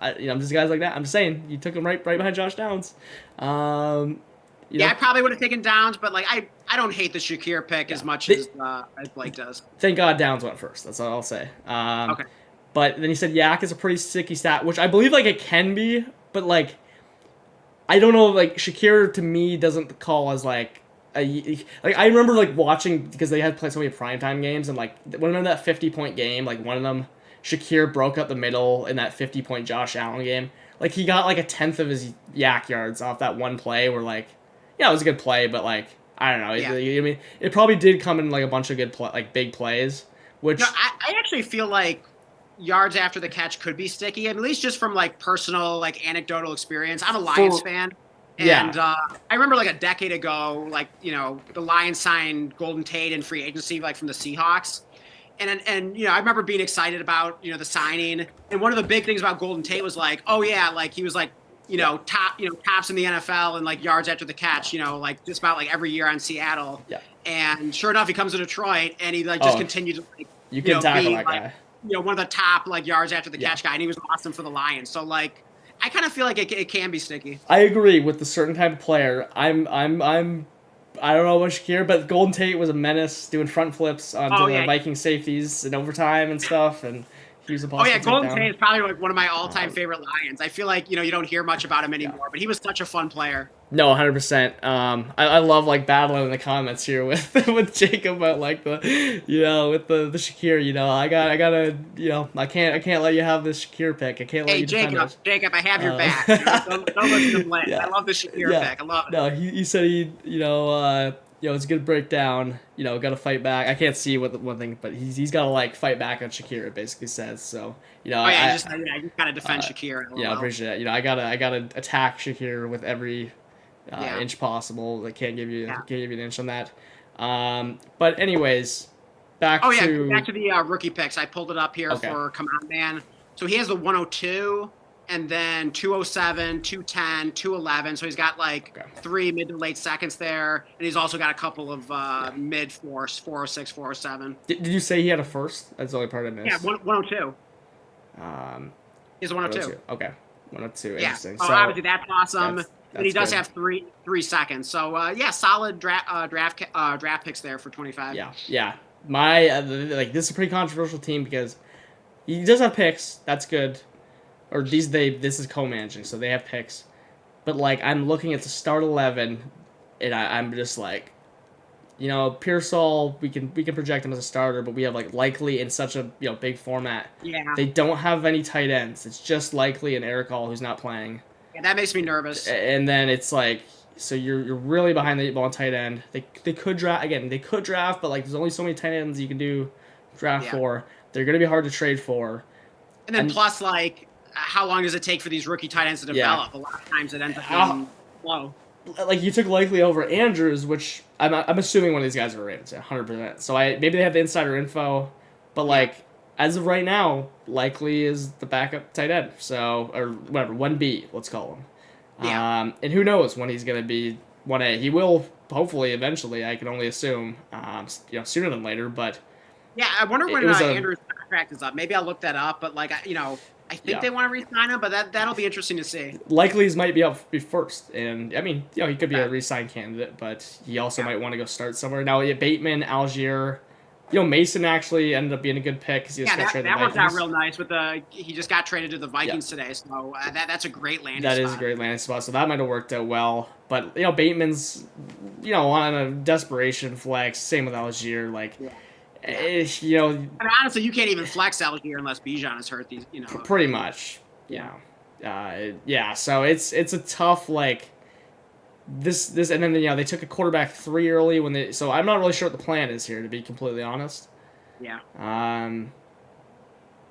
Just guys like that. I'm just saying, you took him right behind Josh Downs. Yeah, I probably would have taken Downs, but like I don't hate the Shakir pick as much as Blake does. Thank God Downs went first. That's all I'll say. Okay. But then he said Yak is a pretty sticky stat, which I believe like it can be, but like I don't know. Like Shakir to me doesn't call as like I remember like watching because they had played so many primetime games and like one of them that 50-point game, like one of them Shakir broke up the middle in that 50-point Josh Allen game. Like he got like a tenth of his Yak yards off that one play. Where like, it was a good play, but like I don't know. Yeah. I mean, it probably did come in like a bunch of good big plays. Which No, I actually feel like yards after the catch could be sticky, at least just from like personal, like anecdotal experience. I'm a Lions fan. And I remember like a decade ago, like, the Lions signed Golden Tate in free agency, like from the Seahawks. And I remember being excited about, the signing. And one of the big things about Golden Tate was like, oh yeah, like he was like, tops in the NFL and like yards after the catch, like just about like every year on Seattle. Yeah. And sure enough, he comes to Detroit and he like just continued to like, you can tackle be that like, guy. One of the top like yards after the catch guy, and he was awesome for the Lions. So like, I kind of feel like it can be sticky. I agree with the certain type of player. I don't know about Shakir, but Golden Tate was a menace doing front flips onto the Viking safeties in overtime and stuff, and he was a boss. Oh yeah, Golden Tate is probably like one of my all-time favorite Lions. I feel like you don't hear much about him anymore, but he was such a fun player. No, 100%. I love like battling in the comments here with with Jacob about like the with the Shakir. I gotta I can't let you have this Shakir pick. I can't let you defend it. Jacob, I have your back. Don't listen to Blake. Yeah. I love the Shakir pick. I love it. No, he said it's a good breakdown. Got to fight back. I can't see what the one thing, but he's got to like fight back on Shakir. It basically says so. I just gotta defend Shakir. Yeah, I appreciate it. I gotta attack Shakir with every inch possible. I can't give you an inch on that. But anyways, back to the rookie picks. I pulled it up here for Command Man. So he has the 102. And then 207, 210, 211. So he's got like 3 mid to late seconds there. And he's also got a couple of mid force, 406, 407. Did you say he had a first? That's the only part I missed. Yeah, 102. He's a 102. Okay. 102. Yeah. Interesting. So obviously that's awesome. And he does have three seconds. So solid draft picks there for 25. Yeah. My this is a pretty controversial team because he does have picks. That's good. Or this is co-managing, so they have picks. But like I'm looking at the start 11, and I'm just like, Pearsall, we can project him as a starter, but we have like Likely in such a big format. Yeah. They don't have any tight ends. It's just Likely and Eric All who's not playing. Yeah, that makes me nervous. And then it's like, so you're really behind the 8 ball on tight end. They could draft again. They could draft, but like there's only so many tight ends you can draft for. They're gonna be hard to trade for. And then plus like, how long does it take for these rookie tight ends to Yeah. develop? A lot of times it ends up Uh, being slow. like you took Likely over Andrews, which I'm assuming one of these guys are Ravens, 100%. So maybe they have the insider info, but Yeah. like as of right now, Likely is the backup tight end. So or whatever 1B, let's call him. Yeah. And who knows when he's gonna be 1A? He will hopefully eventually. I can only assume, sooner than later. But Yeah, I wonder it when was a Andrew's contract is up. Maybe I'll look that up. But like, I think yeah. they want to re-sign him, but that'll be interesting to see. Likely's might be up be first, and I mean, he could be a Yeah. re-sign candidate, but he also Yeah. might want to go start somewhere. Now, Bateman, Algier, Mason actually ended up being a good pick because he just Yeah, got that, traded to that the worked out Vikings. real nice with he just got traded to the Vikings today, so that's a great landing That spot. is a great landing spot, so that might have worked out well. But Bateman's, on a desperation flex. Same with Algier, like, Yeah. you know, I mean, honestly, you can't even flex Algier unless Bijan is hurt. pretty much, yeah. So it's a tough like. This and then they took a quarterback 3 early when they so I'm not really sure what the plan is here, to be completely honest. Yeah.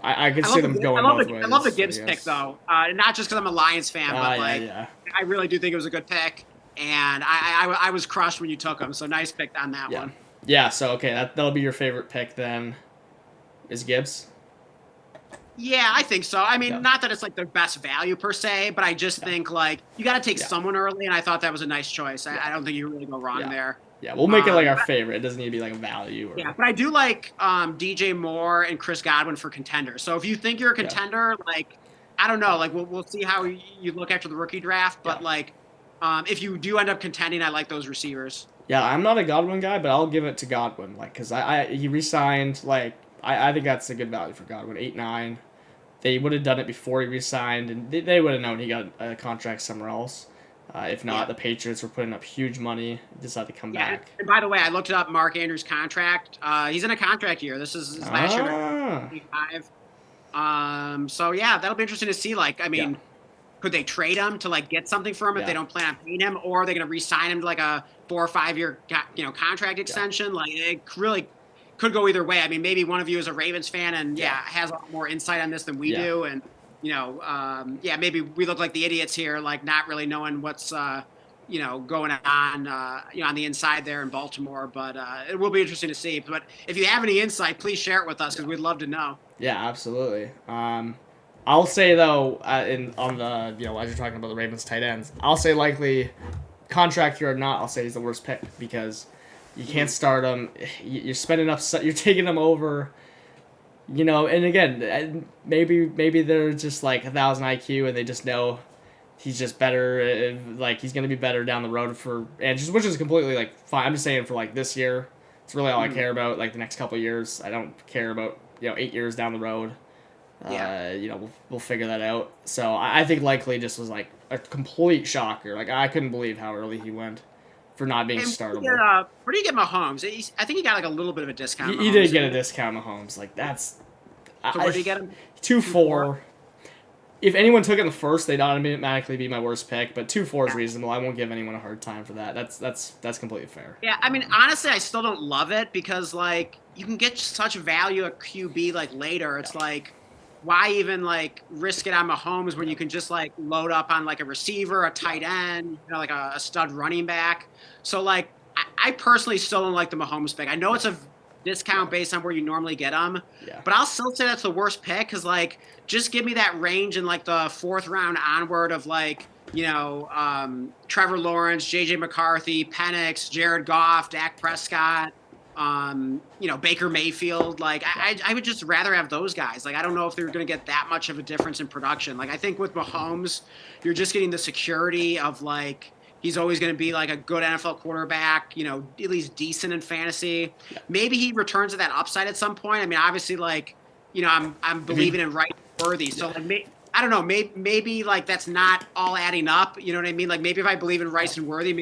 I could see them going both ways. I love the Gibbs pick though, not just because I'm a Lions fan, but yeah. I really do think it was a good pick, and I was crushed when you took him. So nice pick on that one. Yeah. So okay, that'll be your favorite pick then. Is Gibbs? Yeah, I think so. I mean, Yeah. not that it's like their best value per se, but I just think like you got to take Yeah. someone early, and I thought that was a nice choice. I don't think you really go wrong there. Yeah, we'll make it like our favorite. It doesn't need to be like a value. Or, Yeah, but I do like DJ Moore and Chris Godwin for contenders. So if you think you're a contender, like I don't know, like we'll see how you look after the rookie draft. But like if you do end up contending, I like those receivers. Yeah, I'm not a Godwin guy, but I'll give it to Godwin, like because he re-signed. Like I think that's a good value for Godwin. 8-9. They would have done it before he re-signed, and they would have known he got a contract somewhere else. If not, the Patriots were putting up huge money, decided to come back. And by the way, I looked up Mark Andrews' contract. He's in a contract year. This is his last year. 25. So yeah, that'll be interesting to see. Like, I mean, could they trade him to like get something for him if they don't plan on paying him, or are they going to re-sign him to like a 4 or 5 year contract extension? Like, it really could go either way. I mean, maybe one of you is a Ravens fan and has a lot more insight on this than we do, and maybe we look like the idiots here, like not really knowing what's going on on the inside there in Baltimore. But it will be interesting to see. But if you have any insight, please share it with us because we'd love to know. Yeah, absolutely. I'll say though, on the as you're talking about the Ravens tight ends, I'll say Likely, contract year or not, I'll say he's the worst pick because you can't start him. You're spending up. You're taking him over. And again, maybe they're just like 1,000 IQ and they just know he's just better. Like he's gonna be better down the road for Andrews, which is completely like fine. I'm just saying for like this year, it's really all I care about. Like the next couple of years, I don't care about 8 years down the road. We'll figure that out. So I think Likely just was like a complete shocker. Like I couldn't believe how early he went for not being startable. Where do you get Mahomes? I think he got like a little bit of a discount. He did get a discount, Mahomes. Like that's. So where did you get him? 2-4. If anyone took it in the first, they'd automatically be my worst pick. But 2-4 is reasonable. I won't give anyone a hard time for that. That's completely fair. Yeah, I mean, honestly, I still don't love it because like you can get such value at QB like later. It's like, why even like risk it on Mahomes when you can just like load up on like a receiver, a tight end, like a stud running back. So like, I personally still don't like the Mahomes pick. I know it's a discount based on where you normally get them, but I'll still say that's the worst pick because like, just give me that range in like the 4th round onward of like, Trevor Lawrence, JJ McCarthy, Penix, Jared Goff, Dak Prescott, Baker Mayfield. Like I would just rather have those guys. Like I don't know if they're going to get that much of a difference in production. Like I think with Mahomes, you're just getting the security of like he's always going to be like a good NFL quarterback, at least decent in fantasy. Maybe he returns to that upside at some point. I mean, obviously, like I'm believing in Rice and Worthy. So like I don't know, maybe like that's not all adding up. You know what I mean? Like maybe if I believe in Rice and Worthy,